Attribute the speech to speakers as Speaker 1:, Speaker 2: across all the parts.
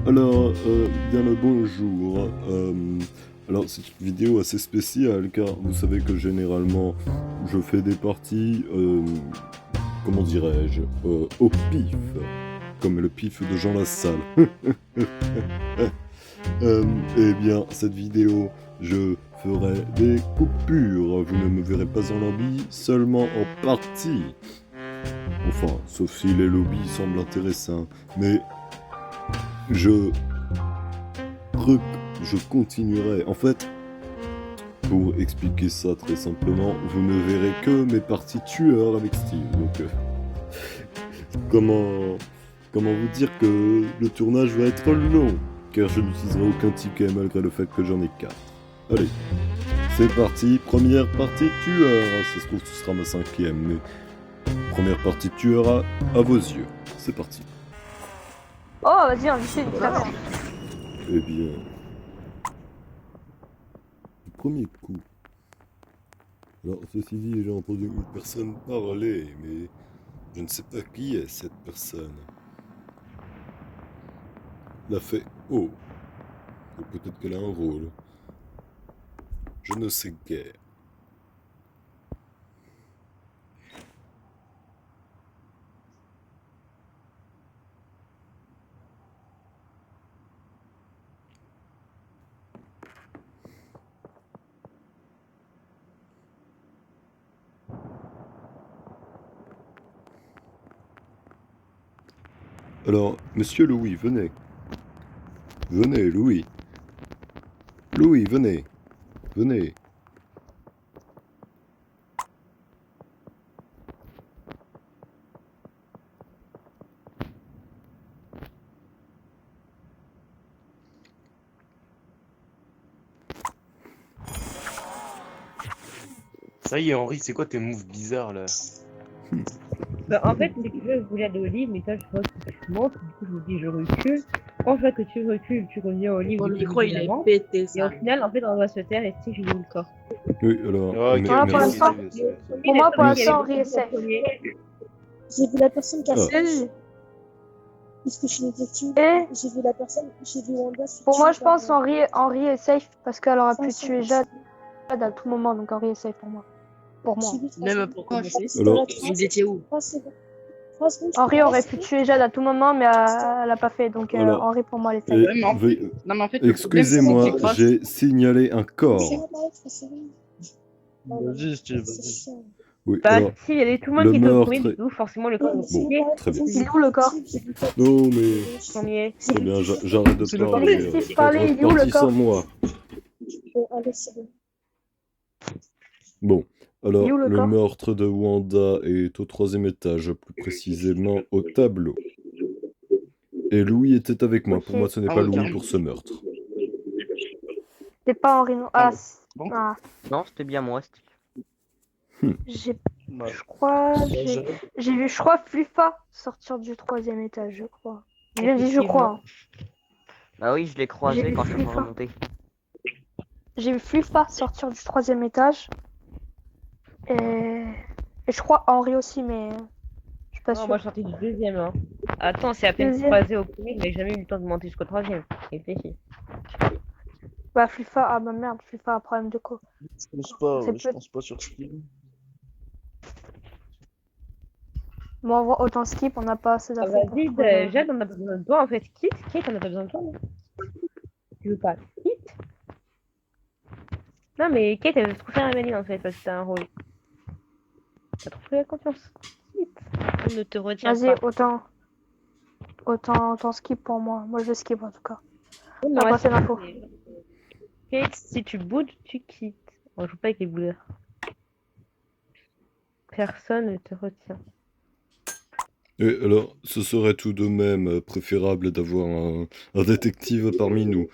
Speaker 1: Alors, bien le bonjour. Alors, c'est une vidéo assez spéciale car vous savez que généralement je fais des parties, comment dirais-je, au pif, comme le pif de Jean Lassalle. Eh bien, cette vidéo, je ferai des coupures. Vous ne me verrez pas en lobby, seulement en partie. Enfin, sauf si les lobbies semblent intéressants. Mais je je continuerai. En fait, pour expliquer ça très simplement, vous ne verrez que mes parties tueurs avec Steve. Donc, comment, comment vous dire que le tournage va être long, car je n'utiliserai aucun ticket malgré le fait que j'en ai 4. Allez, c'est parti, première partie tueur. Ça se trouve, ce sera ma 5e, mais première partie tueur à vos yeux. C'est parti.
Speaker 2: Oh, vas-y, on essaie de faire.
Speaker 1: Eh bien, du premier coup. Alors, ceci dit, j'ai entendu une personne parler, mais je ne sais pas qui est cette personne. La fait haut. Ou peut-être qu'elle a un rôle. Je ne sais guère. Alors, monsieur Louis, venez. Venez, Louis. Louis, venez. Venez.
Speaker 3: Ça y est, Henri, c'est quoi tes moves bizarres là?
Speaker 4: Bah, en fait, c'est que je voulais aller au lit, mais toi, je vois que tu montes, du coup, je me dis, je recule. Quand je vois que tu recules, tu reviens au lit où
Speaker 5: Ton
Speaker 4: tu
Speaker 5: micro, il est
Speaker 4: avant.
Speaker 5: pété,
Speaker 4: Et
Speaker 5: ça.
Speaker 4: au final, en fait, on va se taire et si je dis le corps.
Speaker 1: Oui, alors,
Speaker 3: Ah, ok,
Speaker 2: Voilà,
Speaker 3: ok,
Speaker 2: pour
Speaker 3: c'est
Speaker 1: merci.
Speaker 2: l'instant.
Speaker 3: bien, c'est bien, c'est bien.
Speaker 2: Pour moi, pour
Speaker 1: Merci.
Speaker 2: l'instant, Henri est safe.
Speaker 6: J'ai vu la personne qui a
Speaker 1: Ah.
Speaker 6: flash, puisque je suis détective.
Speaker 2: Et
Speaker 6: J'ai vu la personne, j'ai vu Wanda se
Speaker 2: pour
Speaker 6: tuer
Speaker 2: moi, je
Speaker 6: par
Speaker 2: pense Henri est safe parce qu'elle aurait pu
Speaker 6: 500
Speaker 2: tuer Jade à tout moment. Donc Henri est safe pour moi. Pour moi.
Speaker 6: J'ai vu 3
Speaker 5: Même
Speaker 6: secondes.
Speaker 5: pourquoi je sais.
Speaker 6: C'était
Speaker 1: Alors-
Speaker 6: là
Speaker 5: Vous étiez où?
Speaker 6: 3 secondes. 3 secondes,
Speaker 2: Henri
Speaker 6: j'étais là,
Speaker 2: aurait pu tuer Jade à tout moment, mais elle a pas fait. Donc
Speaker 1: Alors,
Speaker 2: Henri, pour moi, elle est safe.
Speaker 1: et
Speaker 5: Ouais, mais en fait, non, mais en fait, le problème, c'est que
Speaker 1: excusez-moi,
Speaker 5: tu crashes.
Speaker 1: j'ai signalé un corps.
Speaker 6: C'est là, pareil, 3 secondes.
Speaker 3: Vas-y, Steve,
Speaker 6: C'est
Speaker 3: vas-y.
Speaker 6: chiant.
Speaker 1: Oui,
Speaker 4: Bah,
Speaker 1: alors,
Speaker 4: si, il y a tout le monde
Speaker 1: le
Speaker 4: qui était au premier,
Speaker 1: meurtre...
Speaker 4: du coup, forcément, le corps
Speaker 6: Non,
Speaker 4: est
Speaker 6: mais c'est
Speaker 1: Bon,
Speaker 4: compliqué.
Speaker 6: pareil,
Speaker 1: très bien.
Speaker 2: Il est où le corps?
Speaker 6: j'ai vu pas
Speaker 1: Non, mais...
Speaker 4: Premier.
Speaker 1: Très bien, j'arrête de
Speaker 3: Laissez-le
Speaker 1: parler.
Speaker 3: parler.
Speaker 2: Steve,
Speaker 1: Faites
Speaker 2: parlez,
Speaker 1: votre
Speaker 2: il est où le
Speaker 1: partie sans
Speaker 2: corps?
Speaker 1: moi.
Speaker 6: Allez, c'est bon.
Speaker 1: Bon,
Speaker 2: Il est
Speaker 1: alors,
Speaker 2: où le
Speaker 1: le
Speaker 2: corps?
Speaker 1: meurtre de Wanda est au 3e étage, plus précisément au tableau. Et Louis était avec moi. Pour
Speaker 2: Ok.
Speaker 1: moi, ce n'est
Speaker 5: Ah
Speaker 1: pas
Speaker 5: ouais,
Speaker 1: Louis
Speaker 5: carrément.
Speaker 1: pour ce meurtre.
Speaker 2: C'est pas Henri, non.
Speaker 5: Ah
Speaker 2: Ah,
Speaker 5: ouais. Bon.
Speaker 2: ah.
Speaker 7: Non, c'était bien moi, Steve.
Speaker 2: J'ai,
Speaker 3: Bah,
Speaker 2: je crois,
Speaker 3: bah,
Speaker 2: j'ai vu, je crois, Fluffa sortir du 3e étage, je crois. Je viens dit je
Speaker 4: Effectivement.
Speaker 2: crois.
Speaker 7: Bah oui, je l'ai
Speaker 2: J'ai
Speaker 7: croisé
Speaker 2: vu
Speaker 7: quand je suis
Speaker 2: Fluffa.
Speaker 7: remonté.
Speaker 2: J'ai vu Fluffa sortir du 3e étage. Et je crois Henri aussi, mais je suis pas
Speaker 4: Non, moi,
Speaker 2: sûre.
Speaker 4: je suis sorti du deuxième. Hein. Attends, c'est à peine
Speaker 2: Deuxième.
Speaker 4: croisé au premier, mais jamais eu le temps de monter jusqu'au troisième. Réfléchis.
Speaker 2: Bah, Fluffa, ah bah merde, Fluffa a un problème de co.
Speaker 3: je pense pas,
Speaker 2: C'est
Speaker 3: ouais, je
Speaker 2: peu.
Speaker 3: pense pas sur Steve.
Speaker 2: Bon, on voit autant skip, on n'a pas assez
Speaker 4: Ah,
Speaker 2: d'infos pour
Speaker 4: vas-y,
Speaker 2: trouver.
Speaker 4: Jade, on a pas besoin de toi, en fait. Kate, on a pas besoin de toi. Non, tu veux pas Kate? Non, mais Kate, elle veut trop faire la maline, en fait, parce que t'as un rôle. T'as trop fait la confiance. On ne te retient
Speaker 2: Vas-y,
Speaker 4: pas.
Speaker 2: autant skip pour moi. Moi, je skip en tout cas.
Speaker 4: Non,
Speaker 2: T'as
Speaker 4: moi,
Speaker 2: pas assez
Speaker 4: c'est-
Speaker 2: d'infos.
Speaker 4: Kate, si tu boudes, tu quittes. On joue pas avec les boudeurs. Personne ne te retient.
Speaker 1: Et alors, ce serait tout de même préférable d'avoir un détective parmi nous,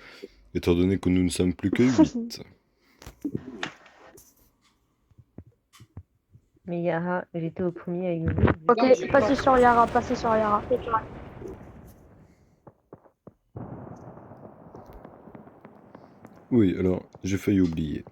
Speaker 1: étant donné que nous ne sommes plus que 8.
Speaker 4: Mais Yara, j'étais au premier avec vous.
Speaker 2: Ok, passez sur Yara, passez sur Yara.
Speaker 1: Oui, alors, j'ai failli oublier.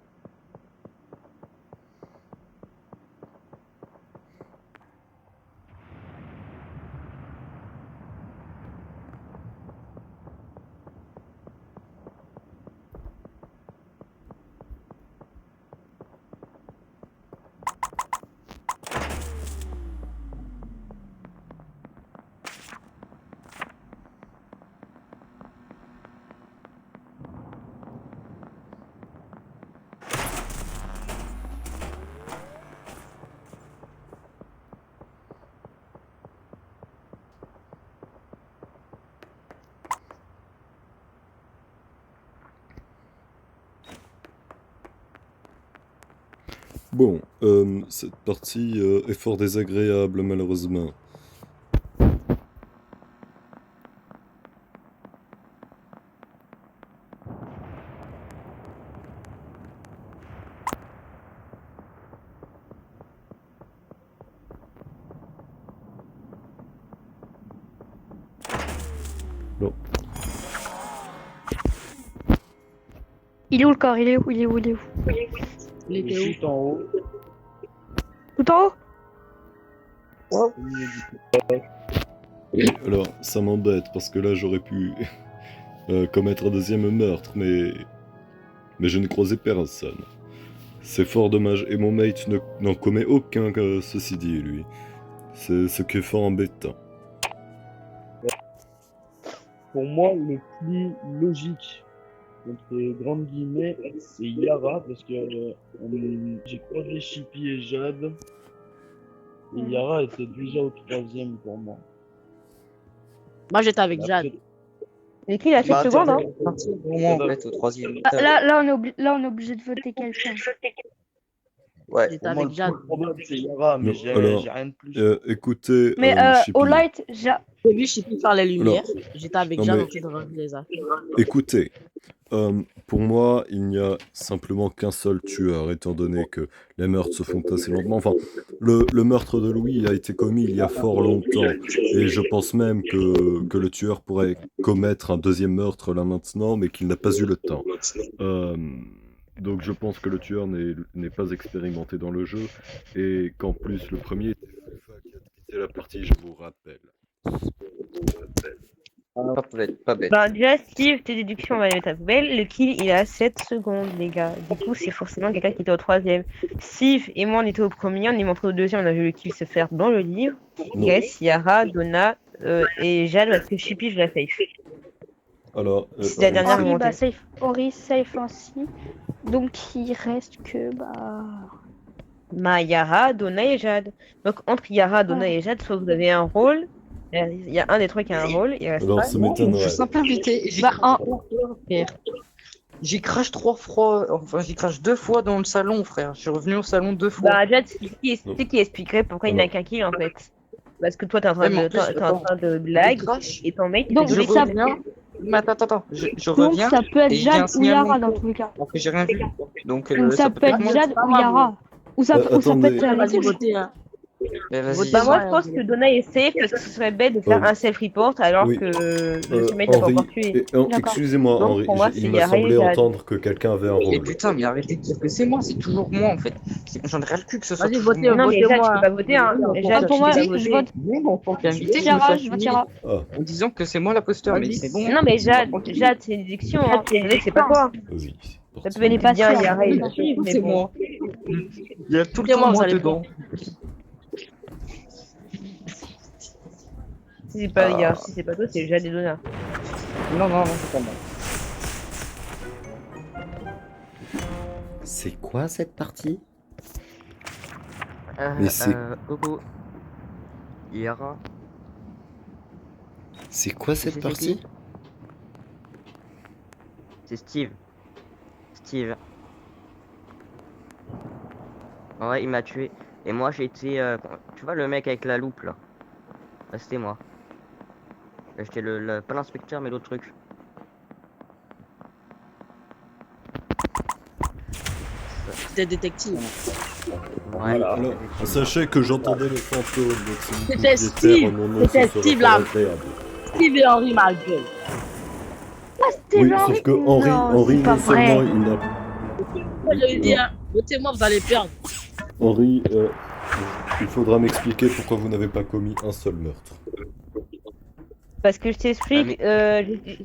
Speaker 1: Bon, cette partie est fort désagréable, malheureusement. Bon.
Speaker 2: Il est où le corps? Il est où? Il est où? Il est où?
Speaker 5: Il était où?
Speaker 3: Chute en haut.
Speaker 2: Tout en haut?
Speaker 3: Au milieu du
Speaker 1: Oui, alors, ça m'embête, parce que là, j'aurais pu commettre un deuxième meurtre, mais je ne croisais personne. C'est fort dommage, et mon mate n'en commet aucun, ceci dit, lui. C'est ce qui est fort embêtant.
Speaker 3: Pour moi, le plus logique, entre grandes guillemets, c'est Yara, parce que j'ai croisé Chippy et Jade, et Yara était déjà au troisième pour moi.
Speaker 5: Moi, j'étais avec
Speaker 3: Après,
Speaker 5: Jade.
Speaker 4: Et qui il a 7 secondes, hein?
Speaker 8: Pour moi, en fait, au troisième
Speaker 2: Ah,
Speaker 8: étage.
Speaker 2: là, on est obligé de voter quelqu'un.
Speaker 8: Ouais.
Speaker 5: J'étais
Speaker 3: pour moi,
Speaker 5: avec
Speaker 3: le
Speaker 5: Jade.
Speaker 3: plus probable, c'est Yara, mais
Speaker 1: Non, alors,
Speaker 3: j'ai rien de plus.
Speaker 1: Écoutez,
Speaker 2: Mais
Speaker 1: Chippy,
Speaker 2: au light,
Speaker 5: J'ai vu Chippy faire les lumières.
Speaker 1: Alors,
Speaker 5: J'étais avec
Speaker 1: non,
Speaker 5: Jade
Speaker 1: mais-
Speaker 5: en train de remplir les affaires.
Speaker 1: écoutez, pour moi, il n'y a simplement qu'un seul tueur, étant donné que les meurtres se font assez lentement. Enfin, le meurtre de Louis a été commis il y a fort longtemps, et je pense même que le tueur pourrait commettre un deuxième meurtre là maintenant, mais qu'il n'a pas eu le temps. Donc je pense que le tueur n'est pas expérimenté dans le jeu, et qu'en plus le premier était Flufa qui a quitté la partie, je vous rappelle.
Speaker 8: Pas bête.
Speaker 4: Ben, déjà, Steve, tes déductions, on va les mettre à la poubelle. Le kill, il a 7 secondes, les gars. Du coup, c'est forcément quelqu'un qui était au troisième. Steve et moi, on était au premier, on est montré au deuxième, on a vu le kill se faire dans le livre.
Speaker 1: Non.
Speaker 4: Yes, Yara, Donna et Jade, parce que Chippy, je la safe.
Speaker 1: Alors,
Speaker 4: C'est la dernière
Speaker 2: Henri,
Speaker 4: montée.
Speaker 2: bah, safe. Henri, safe ainsi. Donc, il reste que, bah...
Speaker 4: Ma Yara, Donna et Jade. Donc, entre Yara, Donna et Jade, soit vous avez un rôle. Il y a un des trois qui a un rôle. Il reste
Speaker 1: alors
Speaker 4: pas.
Speaker 1: ça
Speaker 8: Je
Speaker 1: m'étonnerait.
Speaker 8: suis simple invité. J'y
Speaker 2: Bah,
Speaker 8: crache 3 fois, frère. J'y crache 3 fois. Enfin, j'y crache 2 fois dans le salon, frère. Je suis revenu au salon 2 fois.
Speaker 4: Bah, Jade, c'est qui expliquerait pourquoi il n'a
Speaker 1: Alors.
Speaker 4: qu'un kill, en fait. Parce que toi, t'es en
Speaker 8: Ouais,
Speaker 4: train
Speaker 8: mais en
Speaker 4: de,
Speaker 8: plus,
Speaker 4: t'es en
Speaker 8: attends.
Speaker 4: train de
Speaker 8: Je
Speaker 4: lag,
Speaker 8: crache.
Speaker 4: et ton mate, il
Speaker 2: Donc,
Speaker 4: fait
Speaker 8: Je
Speaker 4: deux
Speaker 2: ça-
Speaker 4: kills.
Speaker 8: reviens. Mais attends. Je
Speaker 2: Donc,
Speaker 8: reviens.
Speaker 2: ça peut être
Speaker 8: et il y a un
Speaker 2: Jade ou
Speaker 8: signalement
Speaker 2: Yara dans
Speaker 8: fort.
Speaker 2: tous les cas.
Speaker 8: Alors que j'ai rien vu. Donc,
Speaker 2: Donc, ça peut être
Speaker 8: être moi.
Speaker 2: Jade ou Yara. Ou ça peut
Speaker 1: attendez.
Speaker 2: être
Speaker 5: Vas-y,
Speaker 2: les deux.
Speaker 5: votez. Hein.
Speaker 8: Mais vas-y.
Speaker 4: Bah, moi,
Speaker 5: Ouais,
Speaker 4: je pense que Donna est safe parce que ce serait bête de faire un self-report alors
Speaker 1: oui.
Speaker 4: que le mate n'a pas
Speaker 1: Henri,
Speaker 4: encore tué.
Speaker 2: D'accord.
Speaker 1: excusez-moi,
Speaker 4: Donc,
Speaker 1: Henri,
Speaker 4: pour moi,
Speaker 1: il
Speaker 4: c'est
Speaker 1: m'a
Speaker 4: Yara et
Speaker 1: semblé
Speaker 4: Jade.
Speaker 1: entendre que quelqu'un avait un
Speaker 8: Et
Speaker 1: rôle.
Speaker 8: putain, mais arrêtez de dire que c'est moi, c'est toujours moi en fait. J'en ai rien le cul que ce soit
Speaker 5: Vas-y,
Speaker 8: toujours
Speaker 5: votez,
Speaker 8: moi.
Speaker 4: Non, mais Jade, tu
Speaker 5: votez-moi.
Speaker 4: peux pas voter, hein.
Speaker 5: Non,
Speaker 4: Jade,
Speaker 2: pour
Speaker 4: tu
Speaker 2: moi,
Speaker 4: peux pas
Speaker 2: je
Speaker 4: voter.
Speaker 2: vote
Speaker 8: Même en tant qu'invité, je me
Speaker 2: Yara,
Speaker 8: fais
Speaker 2: je vote
Speaker 8: assumer
Speaker 2: Yara.
Speaker 1: Ah,
Speaker 8: en disant que c'est moi l'imposteur, mais c'est bon.
Speaker 4: Non, mais Jade, c'est une déduction, hein. C'est pas toi.
Speaker 1: vas-y.
Speaker 4: Ça
Speaker 1: parti.
Speaker 4: peut aller
Speaker 2: pas
Speaker 4: bien
Speaker 2: sûr,
Speaker 4: Yara et
Speaker 2: mais
Speaker 4: Steve, mais
Speaker 8: C'est
Speaker 4: bon.
Speaker 8: moi. Il y a tout le
Speaker 5: C'est
Speaker 8: temps
Speaker 5: moi, vous
Speaker 8: moi
Speaker 5: allez
Speaker 8: dedans.
Speaker 4: Si c'est pas Yara, si c'est pas toi, c'est Jade et Donna.
Speaker 8: Non, c'est pas moi.
Speaker 9: C'est quoi cette partie?
Speaker 1: Mais c'est-
Speaker 7: Coco. Yara.
Speaker 9: C'est quoi
Speaker 7: Tu sais
Speaker 9: cette
Speaker 7: c'est
Speaker 9: partie?
Speaker 7: qui C'est Steve. Steve. Ouais, il m'a tué. Et moi, j'ai été... tu vois le mec avec la loupe, là? Bah, c'était moi. J'étais pas l'inspecteur, mais l'autre truc.
Speaker 5: C'était détective.
Speaker 7: Ouais.
Speaker 1: Alors, sachez que j'entendais le fantôme, donc si vous
Speaker 5: C'était
Speaker 1: pouviez
Speaker 5: Steve,
Speaker 1: taire mon nom, ce
Speaker 5: c'était
Speaker 1: serait
Speaker 5: Steve,
Speaker 1: fort
Speaker 5: là.
Speaker 1: agréable.
Speaker 5: Steve et Henri Malgré.
Speaker 2: C'était
Speaker 1: Oui,
Speaker 2: Henri.
Speaker 1: sauf que
Speaker 2: Non,
Speaker 1: Henri
Speaker 2: c'est pas
Speaker 1: non seulement
Speaker 2: vrai.
Speaker 1: il n'a...
Speaker 5: Moi, je lui dis, hein, votez-moi, vous allez perdre.
Speaker 1: Henri, il faudra m'expliquer pourquoi vous n'avez pas commis un seul meurtre.
Speaker 4: Parce que je t'explique,
Speaker 7: Ah,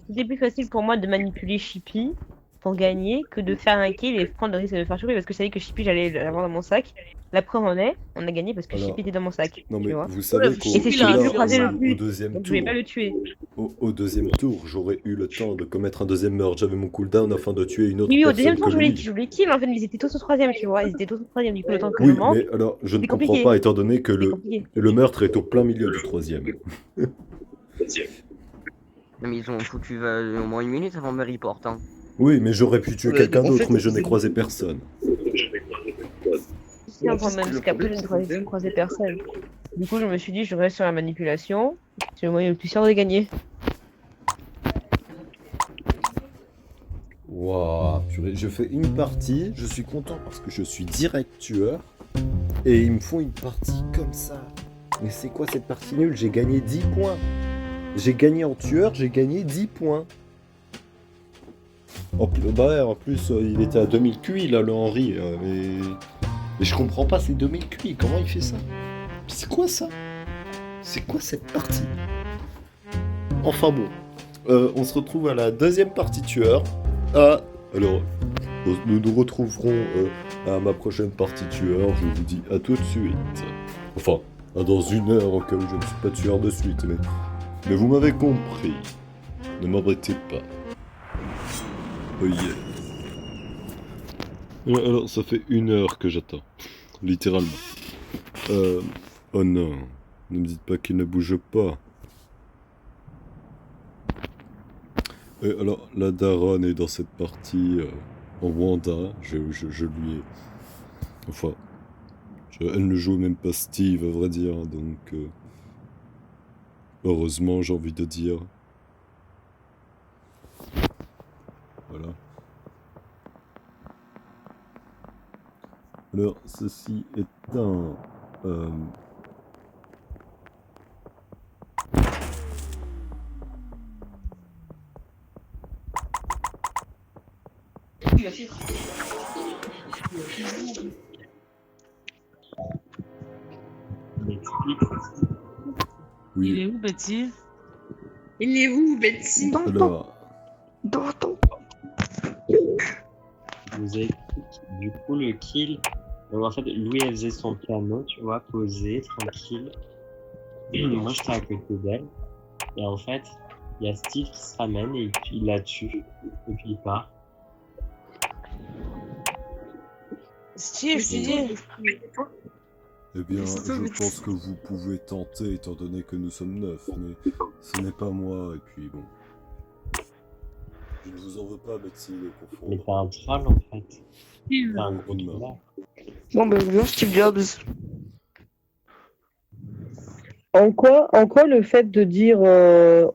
Speaker 4: c'était plus facile pour moi de manipuler Chippy pour gagner que de faire un kill et prendre le risque de le faire choper parce que je savais que Chippy j'allais l'avoir dans mon sac. La preuve en est, on a gagné parce que
Speaker 1: Alors,
Speaker 4: Chippy était dans mon sac.
Speaker 1: Non
Speaker 4: tu
Speaker 1: mais
Speaker 4: vois.
Speaker 1: vous savez
Speaker 5: Ouais,
Speaker 1: qu'au
Speaker 4: et c'est
Speaker 5: celui-là,
Speaker 4: Chippy
Speaker 5: il
Speaker 4: qui
Speaker 5: a
Speaker 4: croisait le
Speaker 1: au
Speaker 4: plus.
Speaker 1: deuxième
Speaker 4: Donc je voulais pas
Speaker 1: tour,
Speaker 4: le tuer.
Speaker 1: au deuxième tour, j'aurais eu le temps de commettre un deuxième meurtre. J'avais mon cooldown afin de tuer une autre
Speaker 4: Oui, au
Speaker 1: personne
Speaker 4: deuxième tour,
Speaker 1: que
Speaker 4: je voulais,
Speaker 1: lui.
Speaker 4: je voulais kill en fait, mais ils étaient tous au troisième, tu vois. Ils étaient tous au troisième, du coup, le temps que
Speaker 1: Oui,
Speaker 4: je monte,
Speaker 1: mais alors je ne
Speaker 4: c'est
Speaker 1: comprends
Speaker 4: compliqué.
Speaker 1: pas étant donné que
Speaker 4: c'est compliqué.
Speaker 1: le meurtre est au plein milieu du troisième.
Speaker 7: Non, mais ils ont foutu au moins une minute avant me report, hein.
Speaker 1: Oui, mais j'aurais pu tuer
Speaker 8: Ouais,
Speaker 1: quelqu'un
Speaker 8: en
Speaker 1: d'autre,
Speaker 8: fait,
Speaker 1: mais je n'ai
Speaker 8: c'est-
Speaker 1: croisé personne.
Speaker 4: aussi un problème, parce qu'après, je ne croisais personne. Du coup, je me suis dit, je reste sur la manipulation. C'est le moyen le plus sûr de gagner.
Speaker 1: Waouh, purée, je fais une partie, je suis content parce que je suis direct tueur. Et ils me font une partie comme ça. Mais c'est quoi cette partie nulle? J'ai gagné 10 points. J'ai gagné en tueur, j'ai gagné 10 points. En plus, il était à 2000 QI là, le Henry. Mais je comprends pas ces 2000 QI, comment il fait ça? C'est quoi ça? C'est quoi cette partie? Enfin bon, on se retrouve à la deuxième partie tueur. Alors, nous nous retrouverons à ma prochaine partie tueur. Je vous dis à tout de suite. Enfin, dans 1 heure, au cas où je ne suis pas tueur de suite. Mais vous m'avez compris. Ne m'embêtez pas. Oh yeah. Alors, ça fait 1 heure que j'attends. Littéralement. Oh non. Ne me dites pas qu'il ne bouge pas. Et alors, la daronne est dans cette partie en Wanda. Je lui ai... Enfin... elle ne joue même pas Steve, à vrai dire. Donc... heureusement, j'ai envie de dire. Voilà. Alors, ceci est un... Oui.
Speaker 5: Il est où, Betty? Il est où, Betty?
Speaker 1: Alors...
Speaker 9: Vous avez du coup le kill. Donc en fait, Louis elle faisait son piano, tu vois, posé, tranquille. Moi j'étais à côté d'elle. Et en fait, il y a Steve qui se ramène et il la tue. Et puis il part.
Speaker 5: Steve, je te dis.
Speaker 1: Eh bien, je pense que vous pouvez tenter, étant donné que nous sommes 9, mais ce n'est pas moi, et puis bon... Je ne vous en veux pas, Betsy, de confondre.
Speaker 9: Mais t'es un troll en fait. T'es un gros de mort.
Speaker 2: Bon, ben, bien Steve Jobs.
Speaker 10: En quoi le fait de dire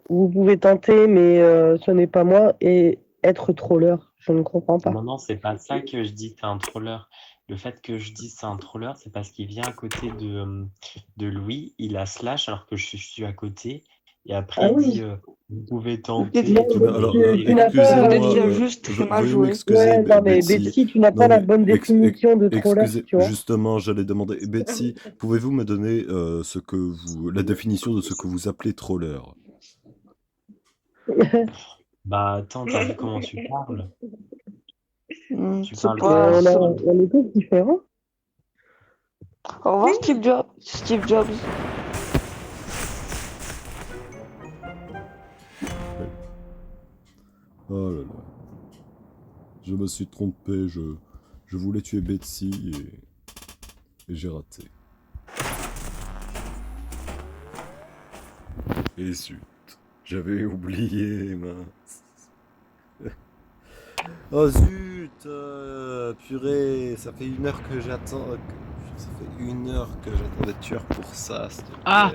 Speaker 10: vous pouvez tenter, mais ce n'est pas moi, et être troller? Je ne comprends pas.
Speaker 9: Non, c'est pas ça que je dis, t'es un troller. Le fait que je dis c'est un troller, c'est parce qu'il vient à côté de Louis, il a slash alors que je suis à côté, et après il dit vous pouvez tenter.
Speaker 1: Alors,
Speaker 10: tu n'as pas...
Speaker 1: veuillez m'excuser,
Speaker 10: Ouais, non, mais
Speaker 1: Betsy.
Speaker 10: Betsy, tu n'as pas la bonne définition de troller,
Speaker 1: Excusez,
Speaker 10: tu vois.
Speaker 1: justement, j'allais demander, Betsy, pouvez-vous me donner la définition de ce que vous appelez troller?
Speaker 9: Bah attends, t'as vu comment tu parles? Tu
Speaker 2: C'est
Speaker 9: parles
Speaker 2: pas...
Speaker 10: On est tous différents.
Speaker 2: Au revoir, Steve Jobs. Steve Jobs.
Speaker 1: Oh là là. Je me suis trompé, je voulais tuer Betsy et j'ai raté. Et zut, j'avais oublié, mince. Oh zut, purée, ça fait 1 heure que j'attends. Ça fait 1 heure que j'attends d'être tueur pour ça, s'il te plaît.
Speaker 5: Ah.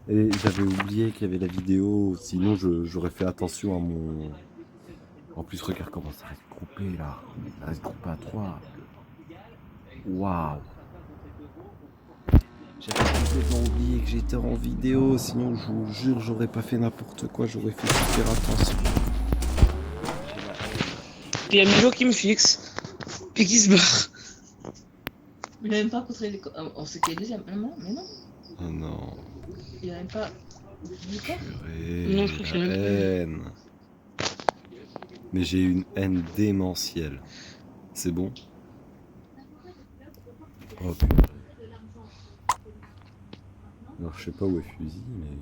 Speaker 1: Et j'avais oublié qu'il y avait la vidéo, sinon j'aurais fait attention à mon... En plus, regarde comment ça reste groupé là. Ça reste groupé à 3. Waouh. J'avais complètement oublié que j'étais en vidéo, sinon je vous jure, j'aurais pas fait n'importe quoi, j'aurais fait super attention.
Speaker 5: Il y a Milo qui me fixe, puis qui se barre. Il a même pas contrôlé les... On sait qu'il est deuxième, non, mais non.
Speaker 1: Oh non.
Speaker 5: Il a même pas...
Speaker 1: Purée,
Speaker 5: Non, je crois que
Speaker 1: la
Speaker 5: c'est
Speaker 1: haine. Mais j'ai une haine démentielle. C'est bon? Oh purée. Alors je sais pas où est Fusil, mais...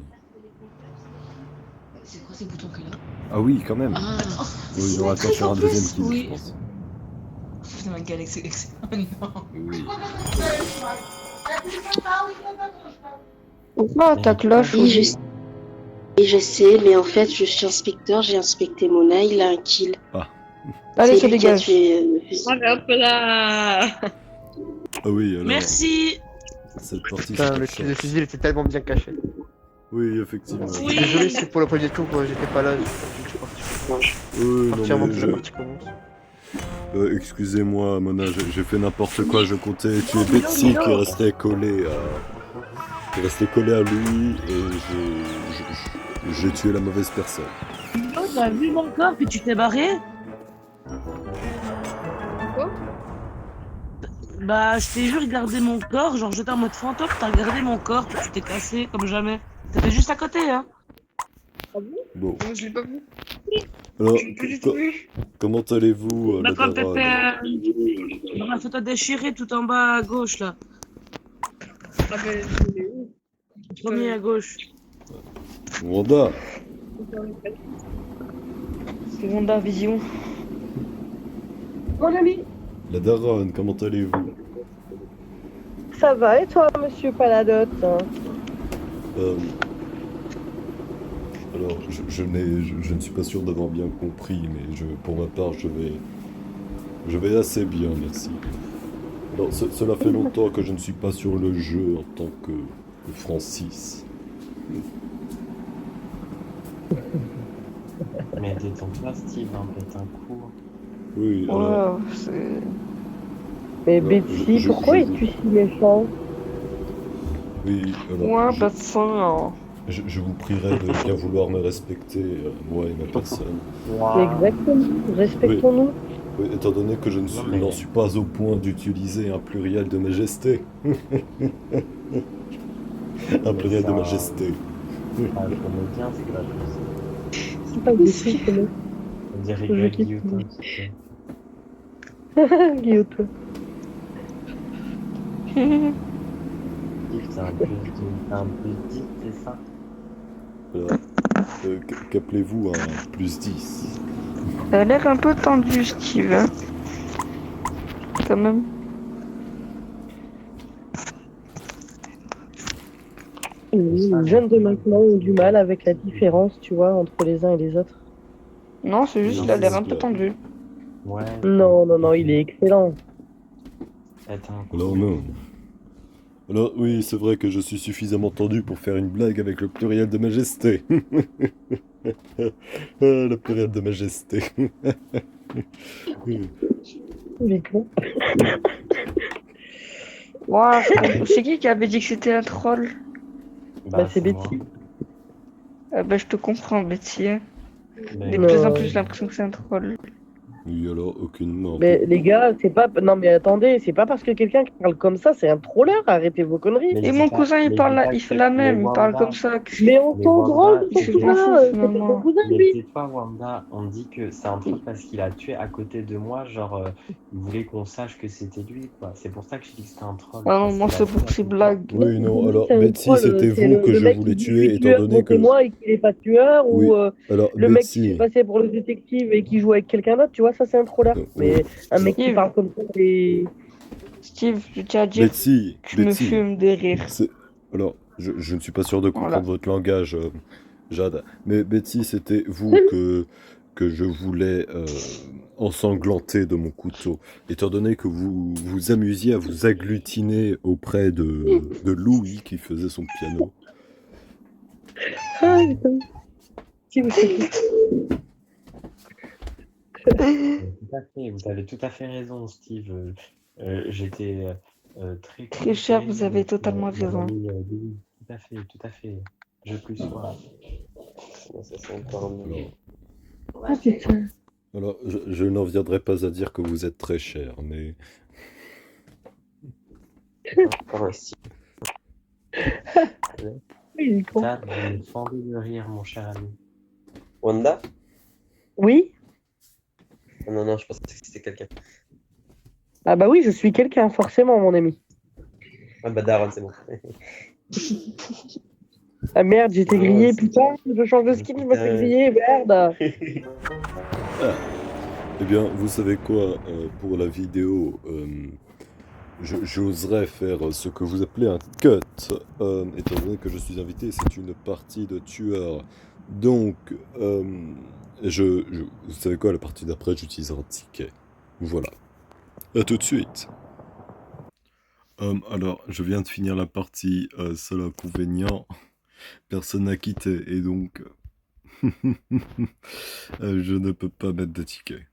Speaker 5: C'est quoi ces boutons qu'il a?
Speaker 1: Ah oui, quand même.
Speaker 5: Ah,
Speaker 1: Oui, il aura attend faire un deuxième kill,
Speaker 5: oui.
Speaker 1: je pense.
Speaker 5: Putain, ma galaxie, oh non.
Speaker 1: Oui.
Speaker 2: Pourquoi ta cloche?
Speaker 6: Oui, je sais, mais en fait, je suis inspecteur, j'ai inspecté Mona, il a un kill.
Speaker 2: Allez,
Speaker 6: C'est
Speaker 2: se
Speaker 6: lui qui a
Speaker 2: dégage.
Speaker 6: tué le fusil.
Speaker 5: Hop là.
Speaker 1: Ah oui, alors,
Speaker 5: Merci.
Speaker 1: cette partie,
Speaker 11: Putain,
Speaker 1: c'est
Speaker 11: le
Speaker 1: pas
Speaker 11: kill de
Speaker 1: chance.
Speaker 11: fusil, il était tellement bien caché.
Speaker 1: Oui, effectivement.
Speaker 5: Oui.
Speaker 11: Désolé, c'est pour le premier tour, j'étais pas là, je suis parti.
Speaker 1: Oui,
Speaker 11: Parti
Speaker 1: non,
Speaker 11: avant
Speaker 1: mais
Speaker 11: que la partie commence.
Speaker 1: excusez-moi, Mona, j'ai fait n'importe quoi. Je comptais tuer Betsy qui restait collée à lui et j'ai tué la mauvaise personne.
Speaker 5: Oh, t'as vu mon corps que tu t'es barré?
Speaker 2: Quoi?
Speaker 5: Bah, je t'ai vu regarder mon corps, genre j'étais en mode fantôme, t'as regardé mon corps, puis tu t'es cassé comme jamais. T'étais juste à côté, hein.
Speaker 2: Ah bon?
Speaker 1: Bon,
Speaker 2: Moi, je l'ai pas vu.
Speaker 1: alors,
Speaker 2: Je l'ai pas du tout vu.
Speaker 1: comment allez-vous,
Speaker 5: Bah,
Speaker 1: la
Speaker 5: quand
Speaker 1: daronne?
Speaker 5: t'étais dans la photo déchirée tout en bas à gauche, là.
Speaker 2: Ah, mais je l'ai où?
Speaker 5: Premier à gauche.
Speaker 1: Wanda,
Speaker 4: C'est Wanda Vision.
Speaker 10: Mon ami,
Speaker 1: la daronne, comment allez-vous?
Speaker 10: ça va et toi, monsieur Paladote?
Speaker 1: Euh, alors, je ne suis pas sûr d'avoir bien compris, mais pour ma part, je vais assez bien, merci. Alors, cela fait longtemps que je ne suis pas sur le jeu en tant que Francis.
Speaker 9: Mais détends-toi, Steve, hein, pète un coup.
Speaker 1: Oui, alors,
Speaker 4: Wow, c'est.
Speaker 10: Mais
Speaker 1: alors,
Speaker 10: Betsy, pourquoi es-tu si méchant?
Speaker 1: oui, alors,
Speaker 4: Ouais, pas de sang.
Speaker 1: je vous prierai de bien vouloir me respecter, moi et ma personne.
Speaker 10: Exactement, respectons-nous.
Speaker 1: Oui, étant donné que je n'en suis pas au point d'utiliser un pluriel de majesté. Un pluriel de majesté.
Speaker 9: Ah, je connais bien ce que
Speaker 10: C'est pas Betsy, c'est moi.
Speaker 9: on dirait
Speaker 10: Je
Speaker 9: Greg
Speaker 10: kiffe.
Speaker 9: Guillotin.
Speaker 10: Guillotin.
Speaker 9: Steve, t'as un plus 10, c'est ça?
Speaker 1: Voilà. Qu'appelez-vous un plus 10?
Speaker 4: Ça a l'air un peu tendu, Steve. Hein. Quand même.
Speaker 10: Les jeunes de maintenant ont du mal avec la différence, tu vois, entre les uns et les autres.
Speaker 4: Non, c'est juste
Speaker 9: Non,
Speaker 4: qu'il a l'air
Speaker 9: c'est
Speaker 4: un peu
Speaker 1: clair.
Speaker 4: tendu.
Speaker 9: Ouais.
Speaker 10: Non, il est excellent.
Speaker 9: Pète un coup.
Speaker 1: Alors non. Alors oui, c'est vrai que je suis suffisamment tendu pour faire une blague avec le pluriel de majesté. Le pluriel de majesté.
Speaker 10: Il est con.
Speaker 4: Ouah, c'est qui avait dit que c'était un troll?
Speaker 10: Bah, c'est
Speaker 9: moi.
Speaker 10: Betsy.
Speaker 4: Bah, je te comprends, Betty. Hein.
Speaker 9: Mais
Speaker 4: De plus en
Speaker 10: Non.
Speaker 4: plus, j'ai l'impression que c'est un troll.
Speaker 1: Oui, alors aucunement.
Speaker 10: Mais les gars, c'est pas. Non, mais attendez, c'est pas parce que quelqu'un qui parle comme ça, c'est un troller, arrêtez vos conneries.
Speaker 9: Mais
Speaker 4: Et
Speaker 9: dis
Speaker 4: mon
Speaker 9: pas-
Speaker 4: cousin, il
Speaker 9: mais
Speaker 4: parle,
Speaker 9: dis pas
Speaker 4: il
Speaker 9: que
Speaker 4: fait la
Speaker 9: c'est-
Speaker 4: même,
Speaker 9: mais
Speaker 4: il parle
Speaker 9: Wanda,
Speaker 4: comme ça.
Speaker 10: Mais on
Speaker 9: Mais
Speaker 10: s'en
Speaker 9: Wanda,
Speaker 10: branle,
Speaker 4: Il
Speaker 10: c'est
Speaker 4: se
Speaker 10: tout
Speaker 4: m'en
Speaker 10: ça,
Speaker 4: fout,
Speaker 10: c'est
Speaker 4: finalement.
Speaker 10: ton cousin,
Speaker 9: Mais
Speaker 10: lui.
Speaker 9: tais-toi, Wanda, on dit que c'est un troll parce qu'il a tué à côté de moi, genre, il voulait qu'on sache que c'était lui, quoi. C'est pour ça que je dis que c'était un troll.
Speaker 4: Ah non,
Speaker 9: parce
Speaker 4: moi,
Speaker 9: qu'il a
Speaker 4: c'est
Speaker 9: tué
Speaker 4: pour
Speaker 9: à
Speaker 4: ces
Speaker 9: côté.
Speaker 4: blagues.
Speaker 1: Oui, non, alors
Speaker 10: C'est un
Speaker 1: Betsy,
Speaker 10: troll,
Speaker 1: c'était
Speaker 10: c'est
Speaker 1: vous que
Speaker 10: le
Speaker 1: je
Speaker 10: mec
Speaker 1: voulais
Speaker 10: qui dit
Speaker 1: tuer,
Speaker 10: je suis
Speaker 1: étant
Speaker 10: tueur,
Speaker 1: donné que...
Speaker 10: montez-moi et qu'il est pas tueur,
Speaker 1: Oui,
Speaker 10: ou
Speaker 1: alors
Speaker 10: le mec qui se
Speaker 1: Betsy...
Speaker 10: fait passer pour le détective et qui joue avec quelqu'un d'autre, tu vois, ça c'est un troller.
Speaker 1: oui.
Speaker 10: Mais un mec qui
Speaker 4: Steve.
Speaker 10: parle comme ça, c'est.
Speaker 4: Steve, je tiens à dire
Speaker 1: Betsy,
Speaker 4: que je me
Speaker 1: Betsy,
Speaker 4: fume de rire.
Speaker 1: alors, je ne suis pas sûr de comprendre
Speaker 4: Voilà.
Speaker 1: votre langage, Jade, mais Betsy, c'était vous que je voulais ensanglanter de mon couteau, étant donné que vous vous amusiez à vous agglutiner auprès de Louis qui faisait son piano.
Speaker 10: Ah, putain. Si, vous savez.
Speaker 9: Tout à fait, vous avez tout à fait raison, Steve. J'étais très
Speaker 4: Très cher,
Speaker 9: content
Speaker 4: vous avez
Speaker 9: avec,
Speaker 4: totalement
Speaker 9: mon
Speaker 4: raison.
Speaker 9: ami Louis. Tout à fait. Je plus sois.
Speaker 11: Ça c'est encore mieux.
Speaker 10: Ah, putain.
Speaker 1: Alors, je n'en viendrai pas à dire que vous êtes très cher, mais...
Speaker 11: Encore un Steve.
Speaker 10: Il est con.
Speaker 9: Ça, vous me fendez de rire, mon cher ami.
Speaker 11: Wanda?
Speaker 10: Oui?
Speaker 11: Oh, non, je pensais que c'était quelqu'un.
Speaker 10: Ah, bah oui, je suis quelqu'un, forcément, mon ami.
Speaker 11: Ah bah Daron, c'est bon.
Speaker 10: Ah merde, j'étais
Speaker 11: Oh,
Speaker 10: grillé,
Speaker 11: c'est-
Speaker 10: putain, je change de skin, je me fais griller, merde.
Speaker 1: Eh bien, vous savez quoi, pour la vidéo, j'oserais faire ce que vous appelez un cut, étant donné que je suis invité, c'est une partie de tueur. Donc, vous savez quoi, la partie d'après, j'utiliserai un ticket. Voilà. À tout de suite. Alors, je viens de finir la partie, seul inconvénient, personne n'a quitté, et donc, je ne peux pas mettre de ticket.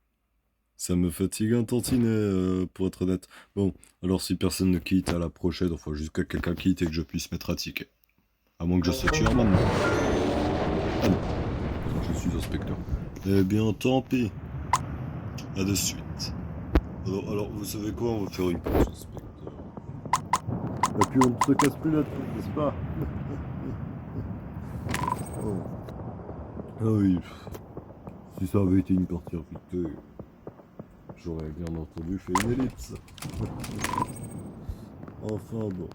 Speaker 1: Ça me fatigue un tantinet, pour être honnête. Bon, alors si personne ne quitte à la prochaine, enfin jusqu'à quelqu'un quitte et que je puisse mettre un ticket. À moins que je sois tueur maintenant. Ah non, je suis inspecteur. Eh bien, tant pis. À de suite. Alors, vous savez quoi, on va faire une pause, inspecteur. Et puis on ne se casse plus la tête, n'est-ce pas? Oh. Ah oui. Si ça avait été une partie infectée, j'aurais bien entendu fait une ellipse. Enfin bon.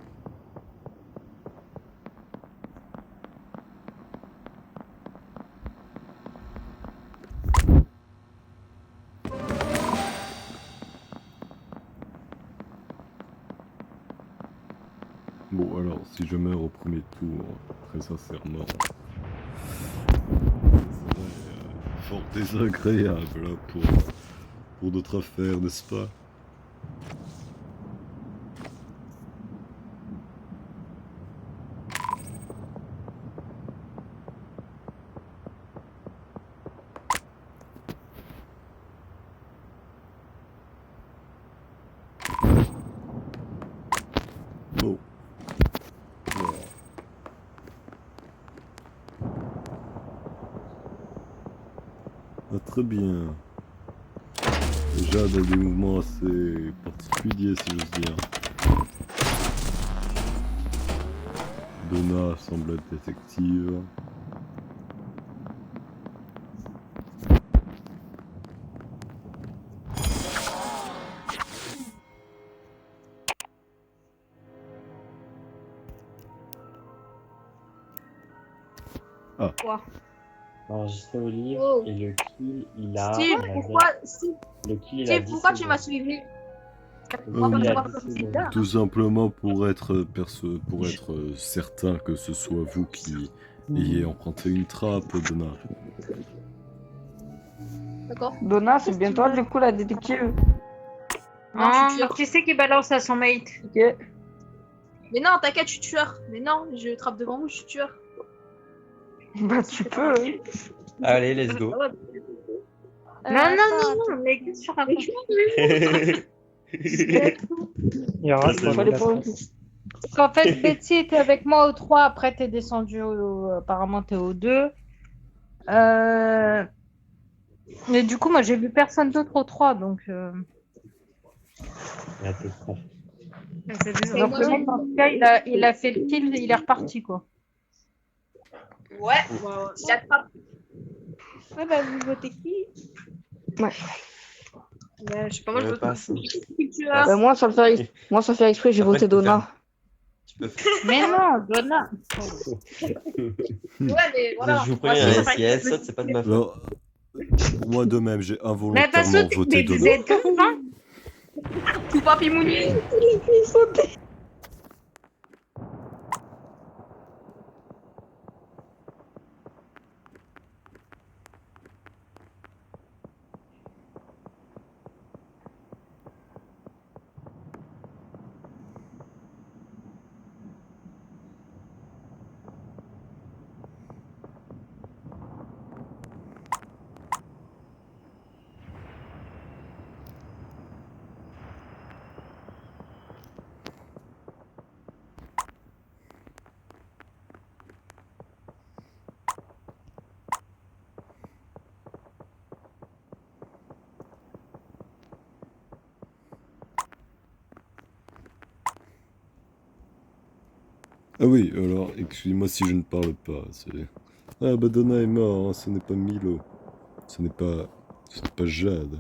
Speaker 1: Bon alors, si je meurs au premier tour, très sincèrement, c'est fort désagréable hein, pour notre affaire, n'est-ce pas? Bon. Voilà. Ah, très bien. Jade a des mouvements assez particuliers, si j'ose dire. Donna semble être détective. Ah.
Speaker 12: Quoi?
Speaker 9: Alors, j'étais au livre
Speaker 12: Oh.
Speaker 9: et le kill, il a.
Speaker 12: Steve,
Speaker 9: il avait-
Speaker 12: pourquoi, Steve,
Speaker 9: Le kill, il a
Speaker 12: Steve,
Speaker 9: 10
Speaker 12: pourquoi tu m'as
Speaker 9: secondes.
Speaker 12: suivi?
Speaker 9: Il a
Speaker 12: Pourquoi
Speaker 9: 10
Speaker 12: tu m'as suivi?
Speaker 9: secondes.
Speaker 1: Tout simplement pour être certain que ce soit vous qui ayez emprunté une trappe, Donna.
Speaker 12: D'accord.
Speaker 8: Donna, c'est bien toi du coup la détective.
Speaker 12: Non, je suis tueur.
Speaker 13: Qui c'est qui balance à son mate?
Speaker 8: Ok.
Speaker 12: Mais non, t'inquiète, je suis tueur. Mais non, je trappe devant vous, je suis tueur.
Speaker 8: Bah tu peux. Hein.
Speaker 9: Allez, let's go.
Speaker 13: Non, mais qu'est-ce que tu racontes?
Speaker 11: Yara,
Speaker 9: c'est
Speaker 8: Fallait
Speaker 9: bon.
Speaker 8: pas-
Speaker 13: Parce qu'en fait, Betty était avec moi au 3, après t'es descendu apparemment t'es au 2. Mais du coup, moi j'ai vu personne d'autre au 3, donc.
Speaker 9: Là, t'es prêt.
Speaker 13: Donc le mec, en tout cas, il a fait le kill, il est reparti quoi.
Speaker 12: Ouais, il attrape.
Speaker 13: Ah bah, vous votez qui?
Speaker 8: Ouais.
Speaker 12: Bah, je sais pas, moi je
Speaker 9: Je
Speaker 12: veux
Speaker 9: passe.
Speaker 12: Je suis tueur.
Speaker 8: Moi sans le faire exprès, j'ai
Speaker 9: Après,
Speaker 8: voté
Speaker 9: tu peux
Speaker 8: Donna.
Speaker 9: Tu peux
Speaker 13: Mais non, Donna.
Speaker 12: Ouais, mais voilà.
Speaker 9: Je vous
Speaker 12: Ouais,
Speaker 9: préviens,
Speaker 12: c'est
Speaker 9: si
Speaker 12: pareil.
Speaker 9: elle saute, c'est pas de ma faute.
Speaker 1: Alors, pour moi de même, j'ai
Speaker 13: Mais pas
Speaker 1: involontairement
Speaker 13: sauter,
Speaker 1: voté
Speaker 13: mais vous
Speaker 1: Donna.
Speaker 13: êtes devant.
Speaker 12: Tout papi mouni.
Speaker 1: Ah oui, alors, excusez-moi si je ne parle pas, c'est... Ah bah Donna est mort, hein, ce n'est pas Milo. Ce n'est pas Jade.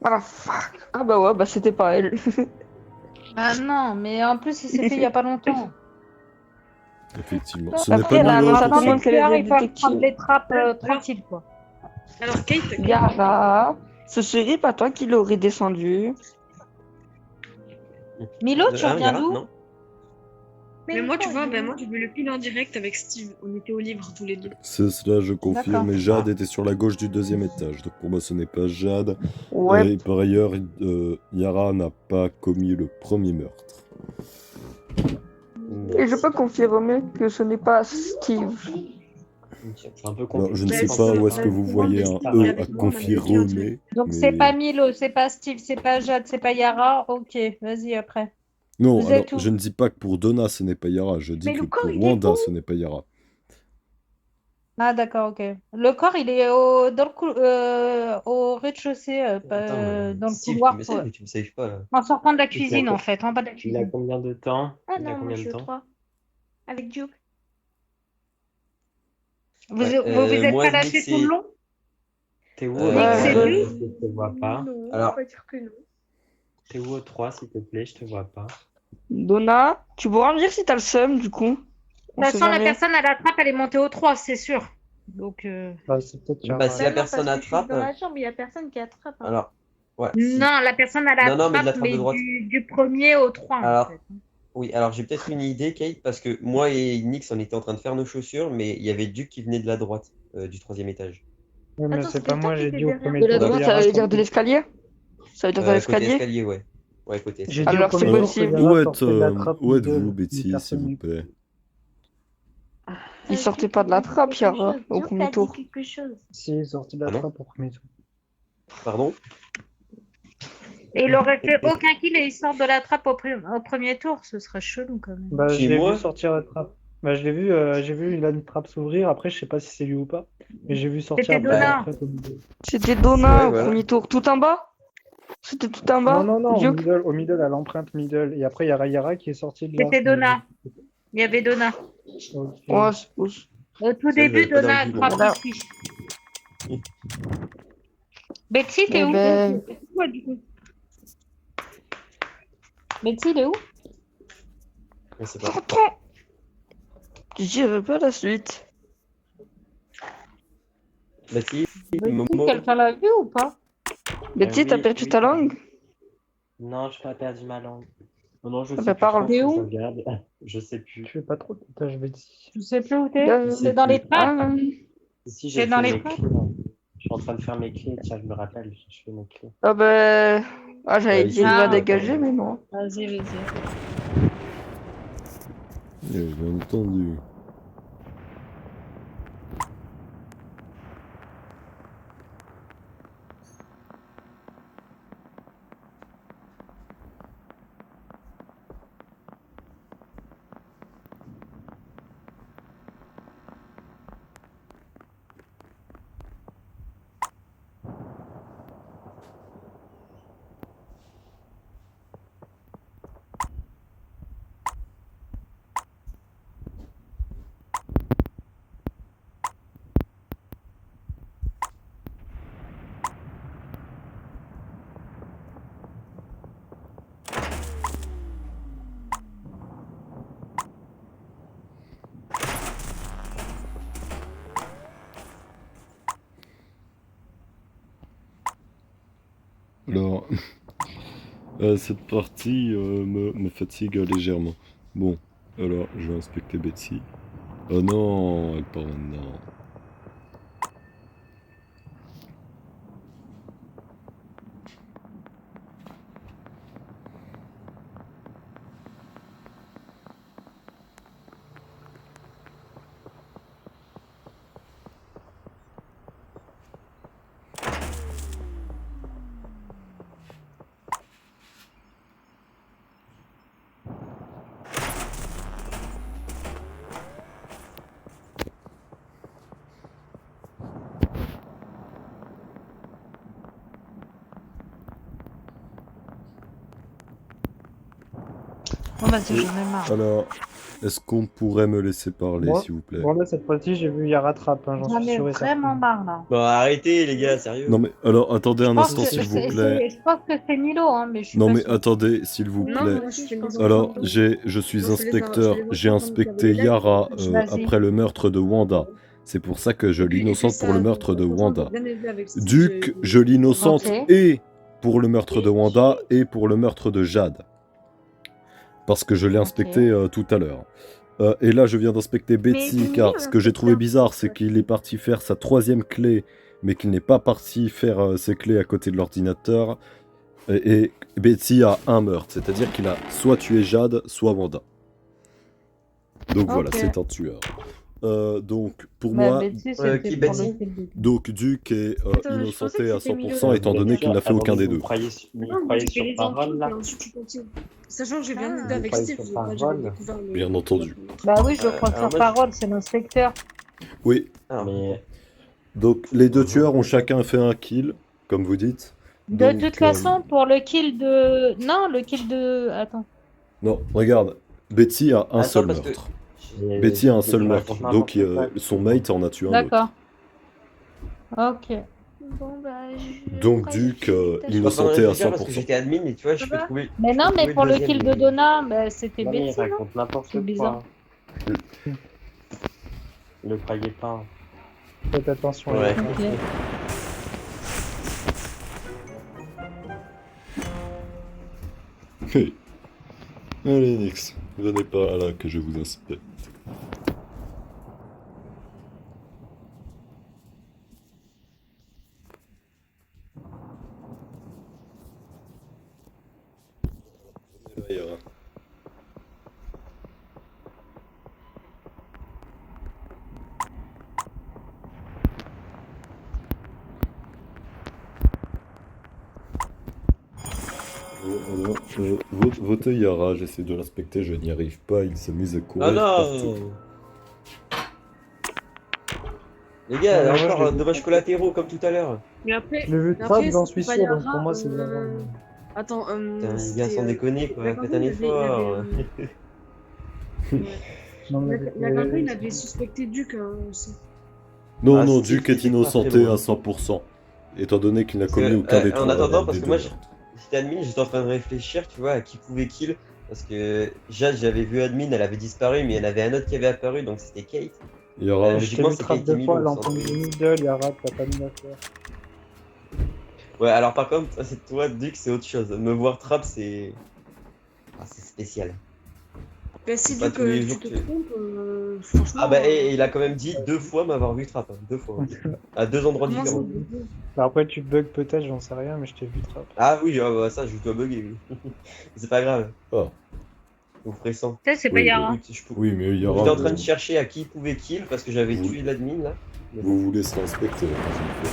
Speaker 8: Voilà, fuck. Ah bah ouais, bah c'était pas elle.
Speaker 13: Ah non, mais en plus, il s'est fait il y a pas longtemps.
Speaker 1: Effectivement, ce n'est
Speaker 8: Après,
Speaker 1: pas
Speaker 8: elle a
Speaker 1: Milo,
Speaker 8: annoncé à tout le monde
Speaker 1: pourtant.
Speaker 8: qu'elle était
Speaker 13: Il faut prendre
Speaker 8: détective.
Speaker 13: les trappes tranquilles quoi.
Speaker 12: Alors, Kate,
Speaker 8: Yara, ce serait pas toi qui l'aurais descendu.
Speaker 13: Milo, tu
Speaker 9: Ah,
Speaker 13: reviens
Speaker 9: Yara,
Speaker 13: d'où?
Speaker 9: non.
Speaker 14: Mais moi, tu vois, moi j'ai vu le kill en direct avec Steve. On était au livre tous les deux.
Speaker 1: C'est cela, je confirme,
Speaker 13: D'accord.
Speaker 1: mais Jade était sur la gauche du deuxième étage, donc pour moi ce n'est pas Jade.
Speaker 10: Ouais.
Speaker 1: Et par ailleurs, Yara n'a pas commis le premier meurtre.
Speaker 2: Et je peux confirmer que ce n'est pas Steve.
Speaker 9: C'est un peu
Speaker 1: Alors,
Speaker 9: compliqué.
Speaker 1: je ne sais pas où est-ce que vous voyez un E à confirmer.
Speaker 13: Donc
Speaker 1: mais-
Speaker 13: c'est pas Milo, c'est pas Steve, c'est pas Jade, c'est pas Yara. Ok, vas-y après.
Speaker 1: Non,
Speaker 13: Vous
Speaker 1: alors
Speaker 13: êtes où?
Speaker 1: je ne dis pas que pour Donna ce n'est pas Yara, je dis
Speaker 13: Mais
Speaker 1: que
Speaker 13: le corps,
Speaker 1: pour
Speaker 13: il est
Speaker 1: Wanda
Speaker 13: où?
Speaker 1: ce n'est pas Yara.
Speaker 13: Ah d'accord, ok. Le corps, il est au rez-de-chaussée, dans le
Speaker 15: Steve,
Speaker 13: couloir,
Speaker 15: tu me saves, mais tu me saves pas là.
Speaker 13: en sortant de la
Speaker 9: Il a
Speaker 13: cuisine
Speaker 9: co-
Speaker 13: en fait, en bas de la
Speaker 9: Il a
Speaker 13: cuisine.
Speaker 9: combien de temps?
Speaker 12: Ah
Speaker 9: Il a
Speaker 12: non, moi
Speaker 9: combien
Speaker 12: je
Speaker 9: de
Speaker 12: suis au
Speaker 9: temps?
Speaker 12: 3. Avec Duke.
Speaker 13: Vous
Speaker 15: Ouais,
Speaker 13: êtes
Speaker 15: moi,
Speaker 13: pas
Speaker 15: Nick,
Speaker 13: lâché tout le
Speaker 15: c'est.
Speaker 13: long?
Speaker 9: T'es où?
Speaker 13: Nick, c'est lui?
Speaker 9: Je te vois pas.
Speaker 12: Non,
Speaker 15: Alors-
Speaker 12: on va dire que non.
Speaker 9: T'es où au 3, s'il te plaît? Je te vois pas.
Speaker 2: Donna, tu pourras me dire si t'as le seum du coup.
Speaker 13: De toute façon, la personne à la trappe, elle est montée au 3, c'est sûr. Donc,
Speaker 11: Bah, c'est peut-être
Speaker 15: Bah, si la
Speaker 12: non,
Speaker 15: personne
Speaker 12: parce que je suis
Speaker 15: attrape.
Speaker 12: dans la chambre, il n'y a personne qui attrape. Hein.
Speaker 15: Alors, ouais. si-
Speaker 13: Non, la personne à la
Speaker 15: Non, non, mais de la
Speaker 13: trappe,
Speaker 15: trappe de
Speaker 13: mais
Speaker 15: droite.
Speaker 13: du premier au 3.
Speaker 15: Alors,
Speaker 13: en fait.
Speaker 15: oui, alors j'ai peut-être une idée, Kate, parce que moi et Nix, on était en train de faire nos chaussures, mais il y avait Duke qui venait de la droite, du troisième étage.
Speaker 11: Oui, mais
Speaker 12: Attends,
Speaker 11: c'est
Speaker 12: c'était
Speaker 11: pas moi,
Speaker 12: toi qui
Speaker 11: j'ai
Speaker 12: étais
Speaker 11: dit au
Speaker 12: derrière.
Speaker 11: premier
Speaker 2: De la
Speaker 11: tour.
Speaker 2: droite,
Speaker 11: Yara,
Speaker 2: ça veut
Speaker 11: je
Speaker 2: dire
Speaker 11: t'en
Speaker 2: de
Speaker 11: prie.
Speaker 2: l'escalier? Ça veut dire de
Speaker 15: Côté
Speaker 2: l'escalier?
Speaker 15: escalier, ouais. Ouais, côté
Speaker 11: J'ai
Speaker 15: escalier.
Speaker 11: dit au
Speaker 2: Alors, c'est
Speaker 11: premier tour que
Speaker 2: possible.
Speaker 11: Yara
Speaker 1: Où
Speaker 11: sortait de la
Speaker 1: êtes,
Speaker 11: trappe
Speaker 1: où êtes-vous,
Speaker 11: middle,
Speaker 1: Betty,
Speaker 11: mais
Speaker 1: s'il vous
Speaker 11: personne
Speaker 1: plaît?
Speaker 2: Il sortait
Speaker 12: Duke,
Speaker 2: pas de la
Speaker 12: il a dit
Speaker 2: trappe,
Speaker 12: quelque
Speaker 2: Yara,
Speaker 12: chose.
Speaker 2: au
Speaker 12: Duke
Speaker 2: premier
Speaker 12: a dit
Speaker 2: tour.
Speaker 12: quelque chose.
Speaker 11: Si, il est sorti de la
Speaker 15: Ah non?
Speaker 11: trappe au premier tour.
Speaker 15: Pardon?
Speaker 13: Et il aurait fait aucun kill et il sort de la trappe au premier tour, ce serait chelou quand même.
Speaker 11: Bah,
Speaker 15: Chez
Speaker 11: je l'ai
Speaker 15: moi?
Speaker 11: vu sortir la trappe. Bah, j'ai vu la trappe s'ouvrir. Après, je sais pas si c'est lui ou pas. Mais j'ai vu sortir
Speaker 13: C'était
Speaker 11: après
Speaker 13: Donna.
Speaker 11: en fait, au milieu.
Speaker 2: C'était Donna
Speaker 15: Ouais,
Speaker 2: au
Speaker 15: voilà.
Speaker 2: premier tour. Tout en bas? C'était tout en bas?
Speaker 11: Non, au
Speaker 2: Duke?
Speaker 11: middle, à l'empreinte middle. Et après, il y a Yara qui est sorti de là.
Speaker 13: C'était Donna. Il y avait Donna.
Speaker 11: Ok.
Speaker 2: Ouais, c'est possible.
Speaker 13: Au tout
Speaker 15: Ça, je
Speaker 13: début,
Speaker 15: l'avais pas dans
Speaker 13: Donna
Speaker 15: le
Speaker 13: a
Speaker 15: vue,
Speaker 13: trappé
Speaker 2: moi.
Speaker 13: ici. Betsy, t'es
Speaker 2: Eh
Speaker 13: où?
Speaker 2: ben,
Speaker 13: Ouais, du coup. Betsy, il est où?
Speaker 15: Je sais pas.
Speaker 2: je dirais pas la suite.
Speaker 15: Betsy,
Speaker 13: Betsy,
Speaker 15: Momo.
Speaker 13: quelqu'un l'a vu ou pas?
Speaker 2: Betty,
Speaker 9: oui,
Speaker 2: t'as perdu
Speaker 9: oui.
Speaker 2: ta langue?
Speaker 9: Non, je n'ai pas perdu ma langue. Non, je
Speaker 2: Ah
Speaker 9: sais
Speaker 2: bah,
Speaker 9: plus.
Speaker 2: parle.
Speaker 9: Je
Speaker 13: T'es
Speaker 9: pense que
Speaker 13: où?
Speaker 9: je regarde. Je sais plus.
Speaker 11: Tu fais pas trop de tâches, Betty.
Speaker 13: Je sais plus où t'es.
Speaker 2: Euh,
Speaker 13: C'est dans les trappes?
Speaker 2: Ah,
Speaker 9: Si,
Speaker 13: T'es
Speaker 9: j'ai
Speaker 13: dans
Speaker 9: fait
Speaker 13: les
Speaker 9: mes
Speaker 13: trappes?
Speaker 9: clés. Je suis en train de faire mes clés. Tiens, je me rappelle. Je fais mes clés.
Speaker 2: ah ben... Ah, j'allais
Speaker 15: Ouais,
Speaker 2: dire il
Speaker 13: Ah.
Speaker 2: va dégager, mais non.
Speaker 13: Vas-y, vas-y.
Speaker 1: Bien entendu. Alors, cette partie me fatigue légèrement. Bon, alors, je vais inspecter Betsy. Oh non, elle part maintenant.
Speaker 13: Oh, vas-y, j'en ai marre.
Speaker 1: Alors, est-ce qu'on pourrait me laisser parler,
Speaker 11: Moi,
Speaker 1: s'il vous plaît?
Speaker 11: bon, là, cette fois-ci, j'ai vu Yara trappe. Hein, j'en
Speaker 13: J'en
Speaker 11: suis
Speaker 13: ai
Speaker 11: sûr et certain.
Speaker 13: vraiment marre là.
Speaker 15: Bon, arrêtez, les gars, sérieux.
Speaker 1: Non mais, alors, attendez un
Speaker 13: Je pense
Speaker 1: instant,
Speaker 13: que
Speaker 1: s'il vous
Speaker 13: c'est-
Speaker 1: plaît.
Speaker 13: Je pense que c'est Milo, hein, mais je suis
Speaker 1: Non
Speaker 13: pas
Speaker 1: mais
Speaker 13: sûre.
Speaker 1: attendez, s'il vous
Speaker 12: Non,
Speaker 1: plaît.
Speaker 12: moi aussi, je pense.
Speaker 1: Alors, je suis
Speaker 12: Moi, c'est les
Speaker 1: inspecteur,
Speaker 12: c'est les
Speaker 1: j'ai
Speaker 12: enfants
Speaker 1: inspecté
Speaker 12: qui avaient
Speaker 1: Yara
Speaker 12: l'air.
Speaker 13: Vas-y.
Speaker 1: après le meurtre de Wanda. C'est pour ça que je
Speaker 12: Et puis
Speaker 1: l'innocente
Speaker 12: ça,
Speaker 1: pour le meurtre de
Speaker 12: franchement,
Speaker 1: Wanda.
Speaker 12: j'ai bien élevé avec Steve,
Speaker 1: Duke, je l'innocente
Speaker 13: Ok.
Speaker 1: et pour le meurtre de Wanda et pour le meurtre de Jade. Parce que je l'ai inspecté tout à l'heure. Et là, je viens d'inspecter Betsy,
Speaker 12: Mais
Speaker 1: car
Speaker 12: oui,
Speaker 1: ce que j'ai trouvé bizarre, c'est qu'il est parti faire sa 3e clé, mais qu'il n'est pas parti faire ses clés à côté de l'ordinateur. Et Betsy a un meurtre, c'est-à-dire qu'il a soit tué Jade, soit Wanda. Donc voilà,
Speaker 13: Ok.
Speaker 1: c'est un tueur. Donc, pour
Speaker 13: Bah,
Speaker 1: moi,
Speaker 13: Betsy, c'était
Speaker 15: qui,
Speaker 13: pour
Speaker 15: Betsy
Speaker 13: le kill de-
Speaker 1: donc Duke est
Speaker 12: Attends, je pensais
Speaker 1: innocenté
Speaker 12: que
Speaker 1: à
Speaker 12: c'était Milo.
Speaker 1: 100%, étant donné qu'il n'a fait aucun des deux.
Speaker 9: Vous croyez
Speaker 12: Non, moi j'ai fait
Speaker 9: sur
Speaker 12: les
Speaker 9: parole,
Speaker 12: enquêtes
Speaker 9: là
Speaker 12: et ensuite je continue. Sachant que je viens
Speaker 13: Ah.
Speaker 12: d'aider
Speaker 9: Vous
Speaker 12: avec
Speaker 9: croyez
Speaker 12: Steve,
Speaker 9: sur
Speaker 12: je j'avais
Speaker 9: parole
Speaker 12: découvert le.
Speaker 1: Bien entendu.
Speaker 13: Bah oui, je crois
Speaker 15: alors
Speaker 13: sur
Speaker 15: moi,
Speaker 13: parole, c'est l'inspecteur.
Speaker 1: Oui,
Speaker 15: Alors,
Speaker 9: Mais
Speaker 1: donc les deux tueurs ont chacun fait un kill, comme vous dites.
Speaker 13: De
Speaker 1: Donc,
Speaker 13: toute façon, pour le kill de... Non, le kill de... Attends.
Speaker 1: Non, regarde, Betsy a un
Speaker 15: Attends,
Speaker 1: seul
Speaker 15: parce que-
Speaker 1: meurtre.
Speaker 9: j'ai-
Speaker 1: Betty a un seul
Speaker 9: je
Speaker 1: meurtre,
Speaker 9: raconte
Speaker 1: donc
Speaker 9: n'importe quoi.
Speaker 1: son mate en a tué un autre.
Speaker 13: D'accord. Ok.
Speaker 12: Bon, bah, je
Speaker 1: Donc
Speaker 12: crois
Speaker 1: Duke,
Speaker 12: que j'ai-
Speaker 15: Je suis en train de
Speaker 1: innocenté à
Speaker 15: réfléchir parce que
Speaker 1: 100%.
Speaker 15: j'étais admin et tu vois, je
Speaker 12: Ça
Speaker 15: peux
Speaker 12: va
Speaker 15: trouver.
Speaker 13: Mais
Speaker 15: je
Speaker 13: non,
Speaker 15: peux
Speaker 13: mais
Speaker 15: trouver
Speaker 13: pour le
Speaker 15: deuxième,
Speaker 13: kill de
Speaker 15: mais-
Speaker 13: Donna, bah, c'était
Speaker 9: Non, mais il
Speaker 13: Betsy, non?
Speaker 9: raconte n'importe
Speaker 13: C'est bizarre.
Speaker 9: quoi. Le croyez pas.
Speaker 11: Faites attention.
Speaker 15: Ouais.
Speaker 13: Ok.
Speaker 1: Hey. Allez, Nix, venez pas là que je vous inspecte. Venez là, Yara. Votez Yara, j'essaie de l'inspecter, je n'y arrive pas, il s'amuse à courir
Speaker 15: Non,
Speaker 1: partout.
Speaker 15: non. Les gars,
Speaker 11: Ouais, moi, je
Speaker 15: encore
Speaker 11: l'ai vu.
Speaker 15: dommages collatéraux comme tout à l'heure.
Speaker 12: Mais après,
Speaker 11: Je l'ai vu
Speaker 12: mais
Speaker 11: trap,
Speaker 12: après,
Speaker 11: j'en
Speaker 12: c'est
Speaker 11: suis
Speaker 12: pas
Speaker 11: sûr, donc
Speaker 12: Yara,
Speaker 11: pour moi, c'est bien.
Speaker 12: Attends,
Speaker 15: Putain, les
Speaker 12: c'était,
Speaker 15: gars, sans déconner, quoi.
Speaker 12: Lacantin,
Speaker 15: Faites un
Speaker 12: il avait- il avait,
Speaker 15: effort.
Speaker 11: Non, mais
Speaker 12: Lacantin, il avait suspecté Duke aussi.
Speaker 1: Non,
Speaker 15: Ah,
Speaker 1: non,
Speaker 15: Steve,
Speaker 1: Duke est
Speaker 15: c'était pas
Speaker 1: innocenté
Speaker 15: très loin.
Speaker 1: à 100%, étant donné qu'il n'a
Speaker 15: Parce que,
Speaker 1: commis aucun des
Speaker 15: en
Speaker 1: trois
Speaker 15: attendant, parce
Speaker 1: des
Speaker 15: que
Speaker 1: deux
Speaker 15: moi,
Speaker 1: meurtres.
Speaker 15: j'étais admin, j'étais en train de réfléchir, tu vois, à qui pouvait kill. Parce que Jade, j'avais vu admin, elle avait disparu, mais il y en avait un autre qui avait apparu, donc c'était Kate.
Speaker 1: Yara,
Speaker 11: Je t'ai
Speaker 15: Logiquement,
Speaker 11: vu
Speaker 15: c'est
Speaker 11: trap
Speaker 15: Kate et
Speaker 11: 2 fois, elle a
Speaker 15: Milo.
Speaker 11: entendu middle, Yara, t'as pas mis l'affaire.
Speaker 15: Ouais, alors par contre, ça, c'est toi, Duke, c'est autre chose. Me voir trap, c'est. Ah, c'est spécial.
Speaker 12: Bah, si
Speaker 15: C'est pas
Speaker 12: Duke,
Speaker 15: tous les
Speaker 12: tu
Speaker 15: jours
Speaker 12: te
Speaker 15: que-
Speaker 12: trompes, franchement.
Speaker 15: Ah bah, et il a quand même dit 2 fois m'avoir vu trap, hein, 2 fois. À 2 endroits
Speaker 12: comment
Speaker 15: différents.
Speaker 12: c'est-
Speaker 11: Bah, après, tu bugs peut-être, j'en sais rien, mais je t'ai vu trap.
Speaker 15: Ah oui, ah bah, ça, je dois bugger, oui. C'est pas grave.
Speaker 1: Ah.
Speaker 15: Vous ferez sans.
Speaker 12: Ça, c'est pas
Speaker 1: Oui,
Speaker 12: Yara.
Speaker 1: Oui, mais Yara,
Speaker 15: J'étais en train de
Speaker 1: vous,
Speaker 15: chercher à qui pouvait kill parce que j'avais
Speaker 1: Vous-
Speaker 15: tué l'admin là. Mais bon.
Speaker 1: vous vous laisserez inspecter la prochaine fois.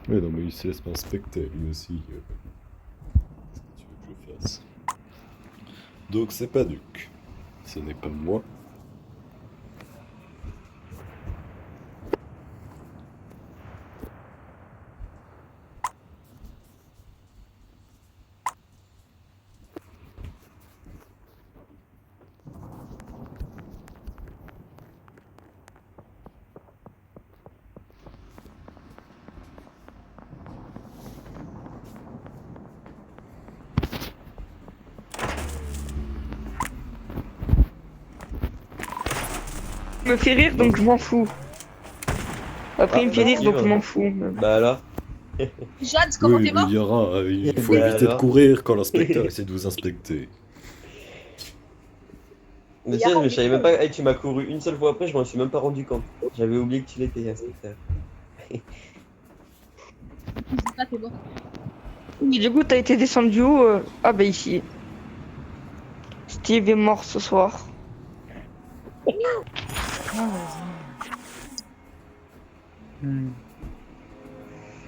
Speaker 1: Mais non, mais il se laisse pas inspecter, lui aussi. Qu'est-ce que tu veux que je fasse? Donc c'est pas Duke. Ce n'est pas moi.
Speaker 4: Il me fait rire, donc je m'en fous. Après, il me fait rire, donc je m'en fous.
Speaker 15: Bah alors.
Speaker 12: Jade, comment
Speaker 1: Oui,
Speaker 12: t'es mort?
Speaker 1: mais Yara, il faut
Speaker 15: Bah
Speaker 1: éviter de
Speaker 15: alors.
Speaker 1: courir quand l'inspecteur essaie de vous inspecter.
Speaker 15: Mais tu sais, je savais même pas. Hey, tu m'as couru une seule fois après, je m'en suis même pas rendu compte. J'avais oublié que tu l'étais, inspecteur.
Speaker 12: Ah, t'es mort.
Speaker 4: Et du coup, t'as été descendu où Ah bah ici. Steve est mort ce soir.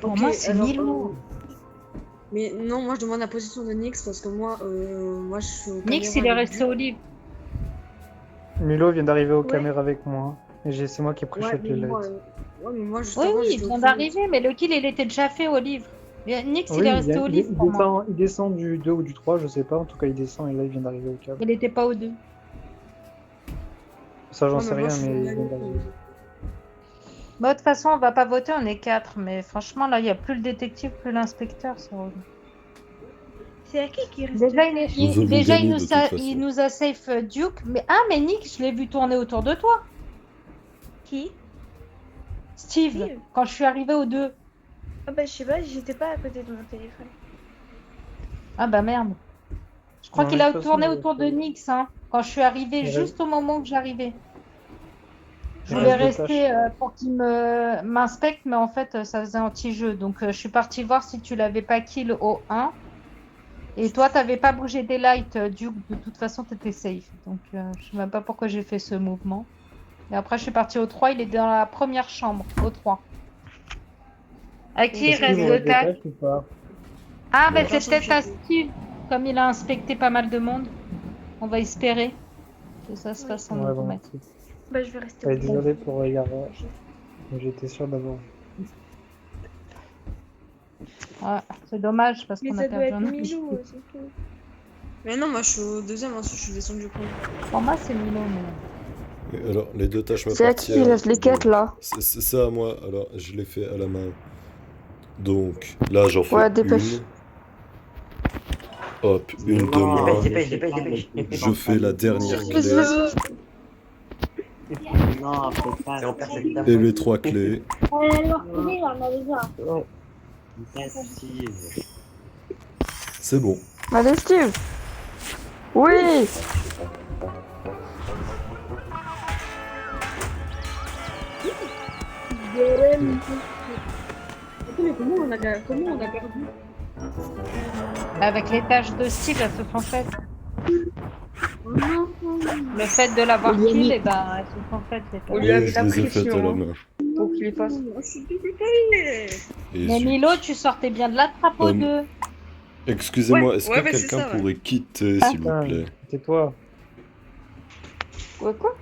Speaker 13: Pour
Speaker 12: Ok,
Speaker 13: moi, c'est
Speaker 12: alors,
Speaker 13: Milo.
Speaker 12: Mais non, moi je demande la position de Nyx parce que moi je suis au
Speaker 13: Nyx,
Speaker 12: caméra
Speaker 13: il est
Speaker 12: avec
Speaker 13: resté au livre.
Speaker 11: Milo vient d'arriver aux
Speaker 12: Ouais.
Speaker 11: caméras avec moi. Et c'est moi qui ai
Speaker 12: Ouais,
Speaker 11: pré-shot
Speaker 12: mais
Speaker 11: les
Speaker 12: moi,
Speaker 11: lights.
Speaker 12: ouais, mais moi juste
Speaker 13: Oui,
Speaker 12: avant,
Speaker 13: oui, il
Speaker 12: j'étais au
Speaker 13: vient
Speaker 12: fond.
Speaker 13: d'arriver, mais le kill, il était déjà fait au livre. Et Nyx,
Speaker 11: Oui,
Speaker 13: il est resté au livre pour moi.
Speaker 11: il descend du 2 ou du 3, je sais pas. En tout cas, il descend et là, il vient d'arriver au câble.
Speaker 13: Il était pas au 2.
Speaker 11: Ça, j'en
Speaker 12: Ouais,
Speaker 11: sais
Speaker 12: mais moi,
Speaker 11: rien,
Speaker 12: je suis
Speaker 11: mais
Speaker 12: au
Speaker 11: il vient
Speaker 12: Nyx.
Speaker 11: d'arriver.
Speaker 13: Bah, de toute façon, on va pas voter, on est 4. Mais franchement, là, il n'y a plus le détective, plus l'inspecteur. C'est relou.
Speaker 14: C'est à qui reste?
Speaker 13: Déjà,
Speaker 1: Nous avons
Speaker 13: déjà,
Speaker 1: gagné de toute façon.
Speaker 13: il nous a safe Duke. Mais ah, mais Nick, je l'ai vu tourner autour de toi.
Speaker 14: Qui?
Speaker 13: Steve,
Speaker 14: Steve
Speaker 13: quand je suis arrivée au 2.
Speaker 14: Ah bah je sais pas, j'étais pas à côté de mon téléphone.
Speaker 13: Ah bah merde. Je crois
Speaker 11: Non,
Speaker 13: qu'il
Speaker 11: mais de
Speaker 13: a
Speaker 11: toute
Speaker 13: tourné
Speaker 11: façon,
Speaker 13: autour de Nyx, hein, quand je suis arrivée,
Speaker 11: Ouais.
Speaker 13: juste au moment où j'arrivais. Je
Speaker 11: Il
Speaker 13: voulais
Speaker 11: reste deux
Speaker 13: rester
Speaker 11: tâches.
Speaker 13: pour qu'il m'inspecte, mais en fait, ça faisait anti-jeu. Donc, je suis partie voir si tu l'avais pas kill au 1. Et toi, t'avais pas bougé des lights, Duke. De toute façon, t'étais safe. Donc, je sais même pas pourquoi j'ai fait ce mouvement. Et après, je suis partie au 3. Il est dans la première chambre, au 3. À qui il
Speaker 11: Est-ce qu'il
Speaker 13: reste
Speaker 11: me
Speaker 13: deux
Speaker 11: reste des
Speaker 13: tâches?
Speaker 11: tâches ou pas?
Speaker 13: Ah, bah
Speaker 1: Ouais.
Speaker 13: c'est peut-être à Steve. Comme il a inspecté pas mal de monde, on va espérer que ça se fasse en
Speaker 11: Ouais, bon.
Speaker 13: automatique.
Speaker 14: Bah je vais rester
Speaker 11: Ouais,
Speaker 14: au
Speaker 11: désolé pour Yara. J'étais sûr d'avoir.
Speaker 13: Ouais, c'est dommage parce
Speaker 14: Mais
Speaker 13: qu'on
Speaker 14: ça
Speaker 13: a
Speaker 14: doit
Speaker 13: perdu
Speaker 14: être
Speaker 13: un
Speaker 14: Milo,
Speaker 13: autre.
Speaker 14: c'est tout.
Speaker 12: Mais non, moi je suis au deuxième, ensuite je suis descendu au premier.
Speaker 13: Pour moi, c'est Milo, mais...
Speaker 1: Et alors, les deux tâches
Speaker 2: C'est à qui il reste les quêtes là?
Speaker 1: C'est ça à moi. Alors, je l'ai fait à la main. Donc, là, j'en fais
Speaker 2: Ouais, dépêche.
Speaker 1: une. Hop, une de
Speaker 7: Non,
Speaker 1: moi.
Speaker 15: Dépêche.
Speaker 1: Je fais la dernière clé.
Speaker 9: Non, fais pas.
Speaker 15: C'est en perceptable.
Speaker 1: Et les 3 clés.
Speaker 9: Passive.
Speaker 1: C'est bon.
Speaker 2: Allez, Steve! Oui!
Speaker 14: Mais comment on a perdu?
Speaker 13: Avec les tâches de Steve, elles se sont faites.
Speaker 14: Oh non.
Speaker 13: Le fait de l'avoir
Speaker 14: On lui a
Speaker 13: kill,
Speaker 14: mis-
Speaker 13: eh ben, elles se sont faites. les
Speaker 14: On
Speaker 13: tâches.
Speaker 14: lui a
Speaker 1: Oui,
Speaker 14: mis
Speaker 1: je
Speaker 14: la
Speaker 1: les ai faites à
Speaker 14: pression,
Speaker 1: la
Speaker 14: hein.
Speaker 1: main.
Speaker 14: Pour qu'il les fasse. Je suis dégoûtée.
Speaker 1: Et
Speaker 13: Mais
Speaker 1: zut.
Speaker 13: Milo, tu sortais bien de la trappe aux deux.
Speaker 1: Excusez-moi,
Speaker 12: Ouais,
Speaker 1: est-ce
Speaker 12: ouais,
Speaker 1: que
Speaker 12: bah, c'est
Speaker 1: quelqu'un
Speaker 12: ça, ouais.
Speaker 1: pourrait quitter, s'il vous plaît?
Speaker 11: C'est toi.
Speaker 14: Quoi?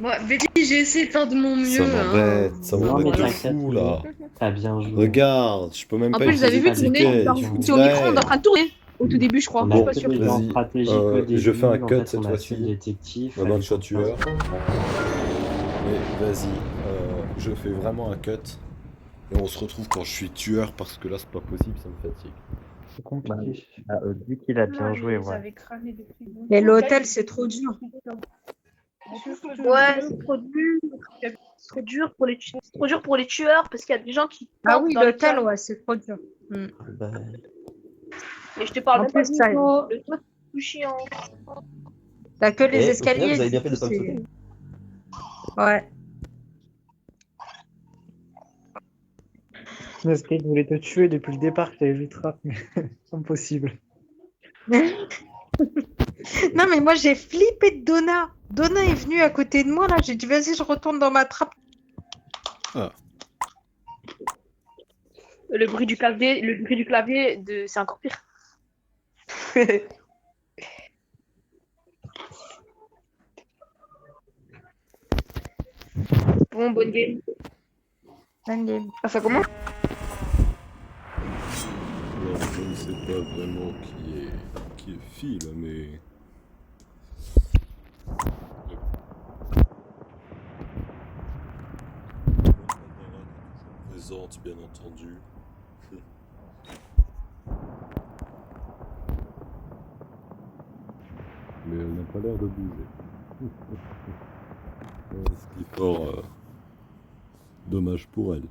Speaker 12: Moi, Betty, j'ai essayé de faire de mon
Speaker 1: Ça
Speaker 12: mieux.
Speaker 1: m'embête
Speaker 9: Non, mais
Speaker 1: de
Speaker 9: t'inquiète,
Speaker 1: fou là.
Speaker 9: T'as bien joué.
Speaker 1: Regarde, je peux même
Speaker 12: En
Speaker 1: pas
Speaker 12: plus, vous avez
Speaker 1: utiliser
Speaker 12: vu
Speaker 1: de
Speaker 12: tourner
Speaker 1: ticket,
Speaker 12: dans
Speaker 1: s'il vous
Speaker 12: au micro-ondes
Speaker 1: plaît.
Speaker 12: en train de tourner au tout début, je crois.
Speaker 9: On
Speaker 12: Je suis
Speaker 9: a
Speaker 12: pas
Speaker 9: fait
Speaker 12: sûre.
Speaker 9: des
Speaker 1: Vas-y,
Speaker 9: stratégies qu'au début.
Speaker 1: je fais un
Speaker 9: en
Speaker 1: cut
Speaker 9: fait,
Speaker 1: cette
Speaker 9: on a
Speaker 1: fois-ci.
Speaker 9: fait le détective.
Speaker 1: Maintenant,
Speaker 9: fallait
Speaker 1: le chat
Speaker 9: qu'on
Speaker 1: tueur.
Speaker 9: fasse-
Speaker 1: Mais vas-y, je fais vraiment un cut. Et on se retrouve quand je suis tueur parce que là, c'est pas possible, ça me fatigue.
Speaker 11: C'est compliqué.
Speaker 9: Vu qu'il a bien joué, ouais.
Speaker 13: Mais l'hôtel, c'est trop dur.
Speaker 12: Ouais, c'est trop dur. C'est trop dur pour les c'est trop dur pour les tueurs parce qu'il y a des gens qui
Speaker 13: Ah
Speaker 12: campent
Speaker 13: oui,
Speaker 12: dans les
Speaker 13: l'hôtel,
Speaker 12: caves.
Speaker 13: ouais, c'est trop dur. Hmm.
Speaker 15: Bah,
Speaker 12: Et je te parle
Speaker 13: En
Speaker 12: même pas
Speaker 13: plus,
Speaker 12: du
Speaker 13: ça-
Speaker 12: niveau. Le truc plus chiant.
Speaker 13: T'as que les
Speaker 15: au final,
Speaker 13: escaliers.
Speaker 15: vous avez bien fait de
Speaker 13: du
Speaker 15: pas
Speaker 13: coup,
Speaker 15: me sauter.
Speaker 13: Ouais.
Speaker 11: Nescape voulait te tuer depuis le départ que t'avais vu Trap, mais impossible.
Speaker 13: Non, mais moi, j'ai flippé de Donna. Donna est venue à côté de moi, là. J'ai dit, vas-y, je retourne dans ma trappe.
Speaker 1: Ah,
Speaker 12: Le bruit du clavier, c'est encore pire. Bon, bonne game.
Speaker 2: Ah, ça commence?
Speaker 1: alors je ne sais pas vraiment qui est Phil, mais... Présente, bien entendu. Mais elle n'a pas l'air de bouger. Ce qui est fort dommage pour elle.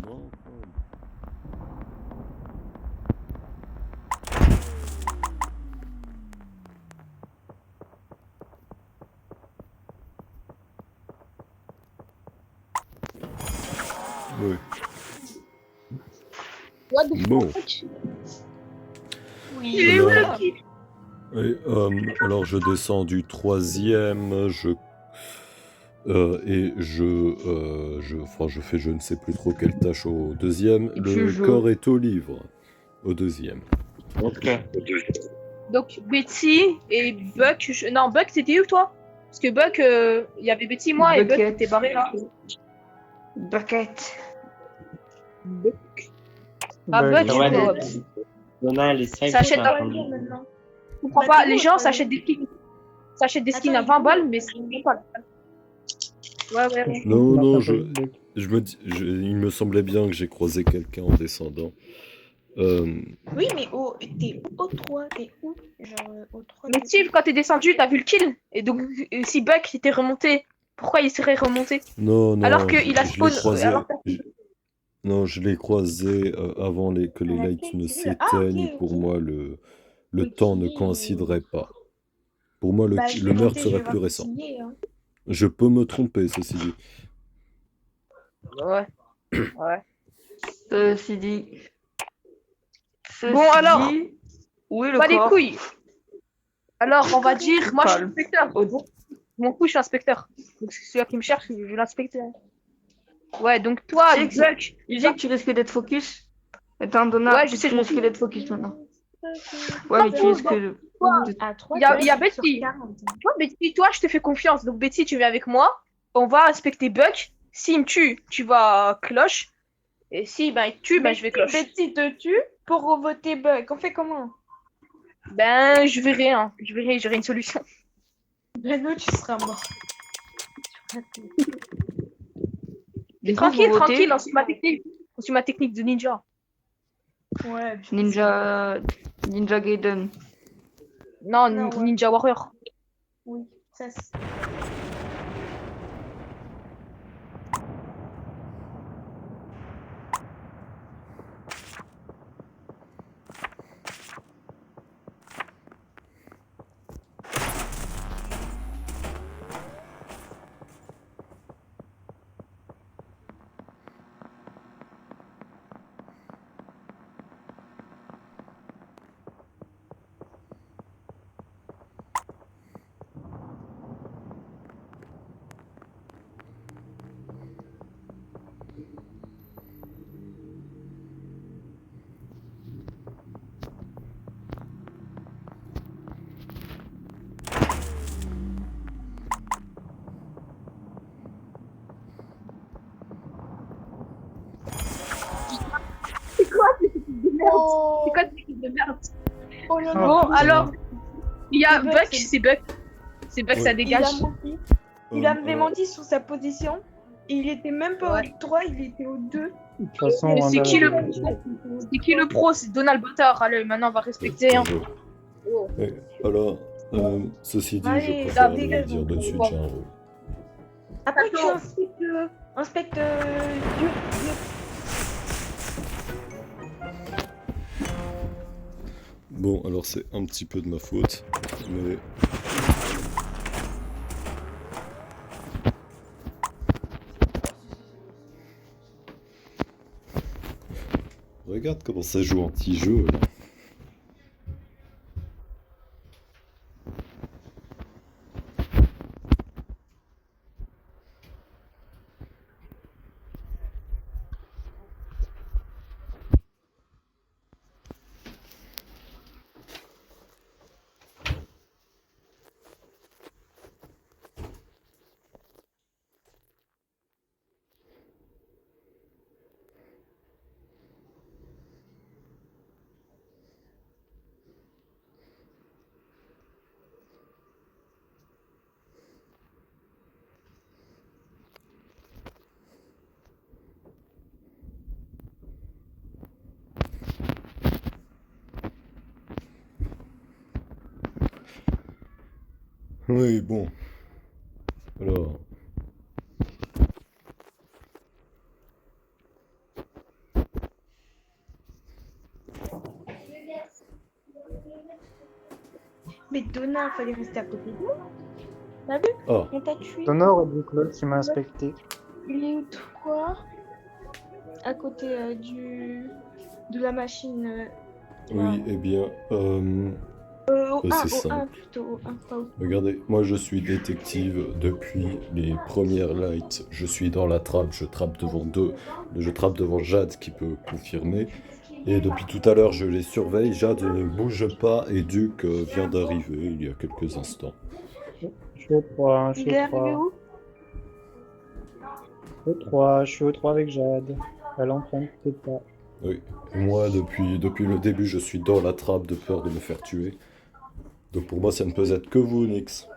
Speaker 1: Non, oui.
Speaker 12: What the
Speaker 1: Bon.
Speaker 12: fuck?
Speaker 14: Oui.
Speaker 12: Il est où
Speaker 1: Alors-
Speaker 12: le kill?
Speaker 1: Oui, alors je descends du 3e, et je fais je ne sais plus trop quelle tâche au 2e.
Speaker 14: Et tu
Speaker 1: Le
Speaker 14: joues.
Speaker 1: corps est au livre au 2e.
Speaker 9: Ok.
Speaker 12: Donc Betty et Buck. Non, Buck, c'était où toi? Parce que Buck, il y avait Betty, moi et Buck
Speaker 2: Bucket.
Speaker 12: était barré là.
Speaker 2: Bucket.
Speaker 12: Ah,
Speaker 11: Bah,
Speaker 12: Buck,
Speaker 9: ouais,
Speaker 12: quoi.
Speaker 9: Donna, elle est safe.
Speaker 12: Ça achète
Speaker 9: ou
Speaker 12: pas.
Speaker 9: pas
Speaker 12: Maintenant. Je comprends pas. Les gens s'achètent des skins. S'achètent des skins à 20 balles, mais c'est pas. Ouais, ouais.
Speaker 1: Non, il me semblait bien que j'ai croisé quelqu'un en descendant.
Speaker 14: Oui, mais t'es au 3, t'es où? Genre au 3.
Speaker 12: Mais Steve, quand t'es descendu, t'as vu le kill. Et donc, si Buck était remonté, pourquoi il serait remonté?
Speaker 1: Non,
Speaker 12: Alors
Speaker 1: non,
Speaker 12: qu'il a
Speaker 1: je l'ai
Speaker 12: spawn.
Speaker 1: croisé.
Speaker 12: Alors que-
Speaker 1: Non, je l'ai croisé avant que les lights ne s'éteignent. Et pour moi, le temps ne coïnciderait pas. Pour moi,
Speaker 14: Bah, je
Speaker 1: le
Speaker 14: vais
Speaker 1: meurtre
Speaker 14: tenter, je
Speaker 1: serait
Speaker 14: vais
Speaker 1: plus
Speaker 14: voir
Speaker 1: récent.
Speaker 14: signer, hein.
Speaker 1: Je peux me tromper, ceci dit.
Speaker 12: Ouais. Ouais.
Speaker 8: Ceci dit.
Speaker 12: Bon, alors.
Speaker 8: Où est le
Speaker 12: Pas les
Speaker 8: corps?
Speaker 12: couilles. Alors, on va dire, moi je suis
Speaker 8: Calme.
Speaker 12: inspecteur. Mon coup, je suis inspecteur. Donc, c'est celui qui me cherche, je vais l'inspecter. Ouais, donc toi,
Speaker 8: Tu sais
Speaker 12: Buck.
Speaker 8: Il dit que tu risques d'être focus. Étant donné
Speaker 12: Ouais, je
Speaker 8: que
Speaker 12: sais,
Speaker 8: tu
Speaker 12: je m'en
Speaker 8: risques
Speaker 12: fous.
Speaker 8: d'être focus maintenant. Ouais,
Speaker 12: M'en
Speaker 8: mais tu
Speaker 12: fous,
Speaker 8: risques
Speaker 12: donc,
Speaker 8: de...
Speaker 12: toi,
Speaker 14: À 3,
Speaker 12: il y a Betty. Toi, Betty, toi, je te fais confiance. Donc, Betty, tu viens avec moi. On va inspecter Buck. S'il me tue, tu vas cloche. Et si ben, il te tue, ben, je vais cloche.
Speaker 14: Betty te tue pour revoter Buck. On fait comment?
Speaker 12: Ben, je verrai, hein. J'aurai une solution.
Speaker 14: Ben non, tu seras mort.
Speaker 8: Du coup,
Speaker 12: Tranquille,
Speaker 8: vous votez
Speaker 12: tranquille, on suit ma technique. On suit ma technique de ninja.
Speaker 14: Ouais.
Speaker 8: Ninja Gaiden.
Speaker 12: Non,
Speaker 14: Non, ouais.
Speaker 12: Ninja Warrior.
Speaker 14: Oui, ça c'est.
Speaker 12: C'est quoi cette équipe de merde? C'est quoi cette équipe de merde?
Speaker 14: Oh non,
Speaker 12: Bon, alors, il y a
Speaker 14: C'est Buck,
Speaker 12: Buck,
Speaker 14: c'est-
Speaker 12: c'est Buck. C'est Buck, ça dégage.
Speaker 14: Il a menti. Il avait menti sur sa position. Et il était même pas au 3, il était au 2.
Speaker 11: De toute façon,
Speaker 12: Mais c'est qui le
Speaker 11: Wanda,
Speaker 12: pro? C'est qui le pro? C'est Donald Butler. Allez, maintenant on va respecter. Hein. Oh.
Speaker 1: Et alors, ceci dit,
Speaker 14: Allez,
Speaker 1: je préfère
Speaker 14: là,
Speaker 1: le
Speaker 14: dégage,
Speaker 1: dire de
Speaker 14: bon.
Speaker 1: suite,
Speaker 14: Bon.
Speaker 1: j'ai un rôle.
Speaker 14: Après, tu
Speaker 12: Attends.
Speaker 14: inspectes Dieu.
Speaker 1: Bon, alors c'est un petit peu de ma faute, mais... Regarde comment ça joue anti-jeu, là. Oui, bon. Alors...
Speaker 14: Mais Donna, fallait rester à côté de moi. T'as vu?
Speaker 1: Ah.
Speaker 14: On t'a tué.
Speaker 11: Donor du Claude qui m'a inspecté.
Speaker 14: Il est où, toi? À côté de la machine.
Speaker 1: Oui, eh bien,
Speaker 14: Au 1,
Speaker 1: c'est
Speaker 14: au 1
Speaker 1: simple.
Speaker 14: plutôt, au 1, pas au 2.
Speaker 1: Regardez, moi je suis détective depuis les premières lights. Je suis dans la trappe, je trappe devant Jade qui peut confirmer. Et depuis tout à l'heure, je les surveille. Jade ne bouge pas et Duke vient d'arriver il y a quelques instants.
Speaker 11: Je suis au 3, je suis
Speaker 14: Il est
Speaker 11: au 3.
Speaker 14: arrivé où?
Speaker 11: Au 3, je suis au 3 avec Jade. Elle emprunte peut-être pas.
Speaker 1: Oui, et moi depuis le début, je suis dans la trappe de peur de me faire tuer. Donc pour moi, ça ne peut être que vous, Nyx.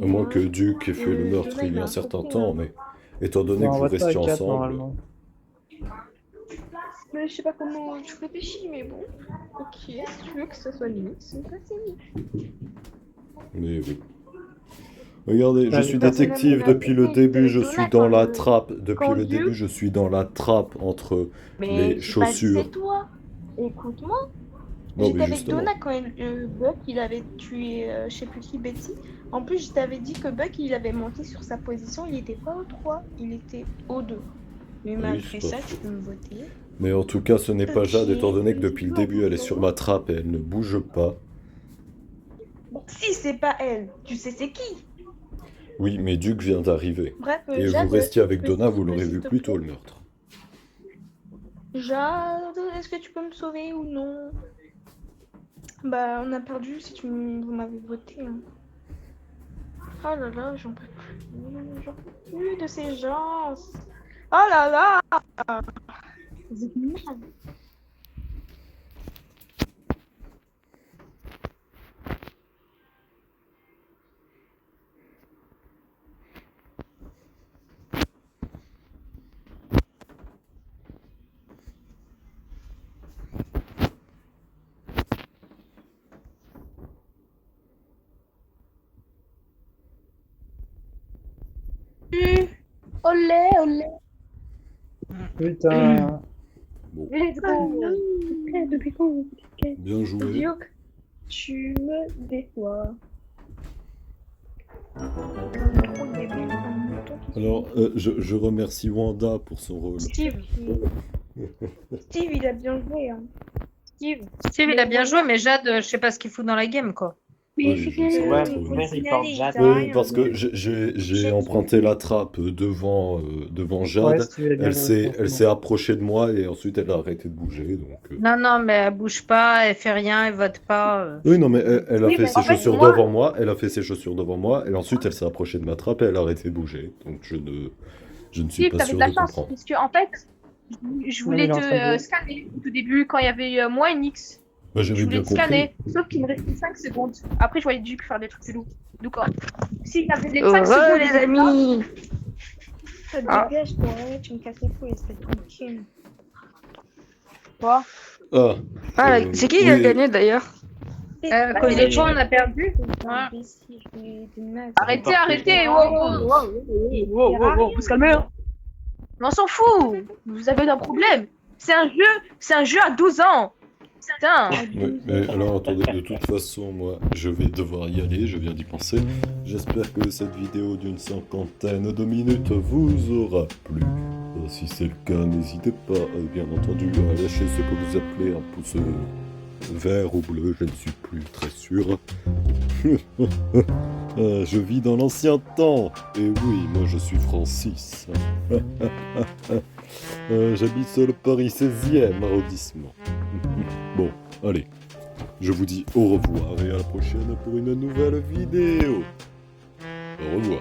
Speaker 1: À moins que Duke ait fait le meurtre il y a un certain temps, mais étant donné que
Speaker 11: On
Speaker 1: vous
Speaker 11: va pas à
Speaker 1: restiez
Speaker 11: 4
Speaker 1: ensemble...
Speaker 11: normalement.
Speaker 14: Mais je sais pas comment je réfléchis, mais bon. Ok, si tu veux que ça soit Nix, c'est Nix.
Speaker 1: Mais oui. Regardez, je
Speaker 11: Allez,
Speaker 1: suis
Speaker 11: personne
Speaker 1: détective
Speaker 14: n'a
Speaker 1: depuis le
Speaker 14: fait
Speaker 1: début,
Speaker 14: de
Speaker 1: je
Speaker 14: Donat
Speaker 1: suis dans
Speaker 14: quand
Speaker 1: la
Speaker 14: le-
Speaker 1: trappe. Depuis
Speaker 14: quand
Speaker 1: le
Speaker 14: Dieu-
Speaker 1: début, je suis dans la trappe entre
Speaker 14: Mais
Speaker 1: les
Speaker 14: j'ai pas dit
Speaker 1: chaussures.
Speaker 14: c'est toi. Écoute-moi.
Speaker 1: Non,
Speaker 14: J'étais
Speaker 1: mais
Speaker 14: avec
Speaker 1: justement.
Speaker 14: Donna quand Buck il avait tué je sais plus qui, Betty. En plus, je t'avais dit que Buck il avait menti sur sa position, il était pas au 3, il était au 2. Mais malgré
Speaker 1: c'est
Speaker 14: ça,
Speaker 1: pas
Speaker 14: tu peux me voter.
Speaker 1: Mais en tout cas, ce n'est pas Jade,
Speaker 14: Ok.
Speaker 1: étant donné que depuis le début, elle est sur ma trappe et elle ne bouge pas.
Speaker 14: Bon, si c'est pas elle, tu sais c'est qui.
Speaker 1: Oui, mais Duke vient d'arriver.
Speaker 14: Bref,
Speaker 1: Et
Speaker 14: Jade,
Speaker 1: vous restiez avec
Speaker 14: petit,
Speaker 1: Donna, vous l'aurez
Speaker 14: s'il
Speaker 1: vu
Speaker 14: te
Speaker 1: plus tôt,
Speaker 14: plaît.
Speaker 1: le meurtre.
Speaker 14: Jade, est-ce que tu peux me sauver ou non? Bah, on a perdu si vous m'avez voté. Hein. Oh là là, j'en peux plus de ces gens. Oh là là. Vous êtes mal. Olé, olé.
Speaker 11: Putain.
Speaker 14: Let's go. Depuis quand vous êtes
Speaker 1: Bien joué.
Speaker 14: Duke, tu me déçois.
Speaker 1: Alors, je remercie Wanda pour son rôle.
Speaker 14: Steve, il a bien joué. Hein.
Speaker 13: Steve, il a bien joué, mais Jade, je sais pas ce qu'il fout dans la game, quoi.
Speaker 1: Oui, je sais pas trop. Oui, parce que j'ai emprunté la trappe devant Jade.
Speaker 11: Ouais, Steve, il a bien
Speaker 1: Elle
Speaker 11: joué,
Speaker 1: elle s'est approchée de moi et ensuite elle a arrêté de bouger. Donc,
Speaker 13: Non, non, mais elle bouge pas, elle fait rien, elle vote pas.
Speaker 1: Oui, non, mais elle a
Speaker 13: Oui,
Speaker 1: fait
Speaker 13: mais
Speaker 1: ses
Speaker 13: en fait,
Speaker 1: chaussures
Speaker 13: moi-
Speaker 1: devant moi. Elle a fait ses chaussures devant moi. Et ensuite, elle s'est approchée de ma trappe et elle a arrêté de bouger. Donc, je ne suis
Speaker 12: Steve,
Speaker 1: pas
Speaker 12: t'avais
Speaker 1: sûr
Speaker 12: de la
Speaker 1: de
Speaker 12: chance,
Speaker 1: comprendre.
Speaker 12: parce que en fait, je voulais
Speaker 11: il est en train de-
Speaker 12: te scanner au tout début quand il y avait moi et Nix.
Speaker 1: Bah,
Speaker 12: Je
Speaker 1: j'avais
Speaker 12: voulais
Speaker 1: bien
Speaker 12: te
Speaker 1: compris.
Speaker 12: scanner, sauf qu'il me restait 5 secondes. Après, je voyais Duke faire des trucs chelous. Donc, s'il y avait les 5
Speaker 2: Heureux,
Speaker 12: secondes,
Speaker 2: les
Speaker 12: il était
Speaker 2: amis.
Speaker 14: Ça te
Speaker 2: Ah.
Speaker 14: dégage, toi, ouais, tu me casses les couilles, c'est tranquille. Quoi?
Speaker 1: Ah,
Speaker 2: Ah, c'est qui qui a
Speaker 1: oui.
Speaker 2: gagné d'ailleurs?
Speaker 13: À cause de toi, on a perdu.
Speaker 12: Arrêtez, arrêtez, wow, faut se calmer. Hein. Mais on s'en fout, vous avez un problème. C'est un jeu à 12 ans. Putain.
Speaker 1: Oui, mais alors attendez, de toute façon, moi, je vais devoir y aller, je viens d'y penser. J'espère que cette vidéo d'une 50aine de minutes vous aura plu. Si c'est le cas, n'hésitez pas, bien entendu, à lâcher ce que vous appelez un pouce vert ou bleu, je ne suis plus très sûr. Je vis dans l'ancien temps, et oui, moi je suis Francis. J'habite sur le Paris 16e arrondissement. Bon, allez, je vous dis au revoir et à la prochaine pour une nouvelle vidéo. Au revoir.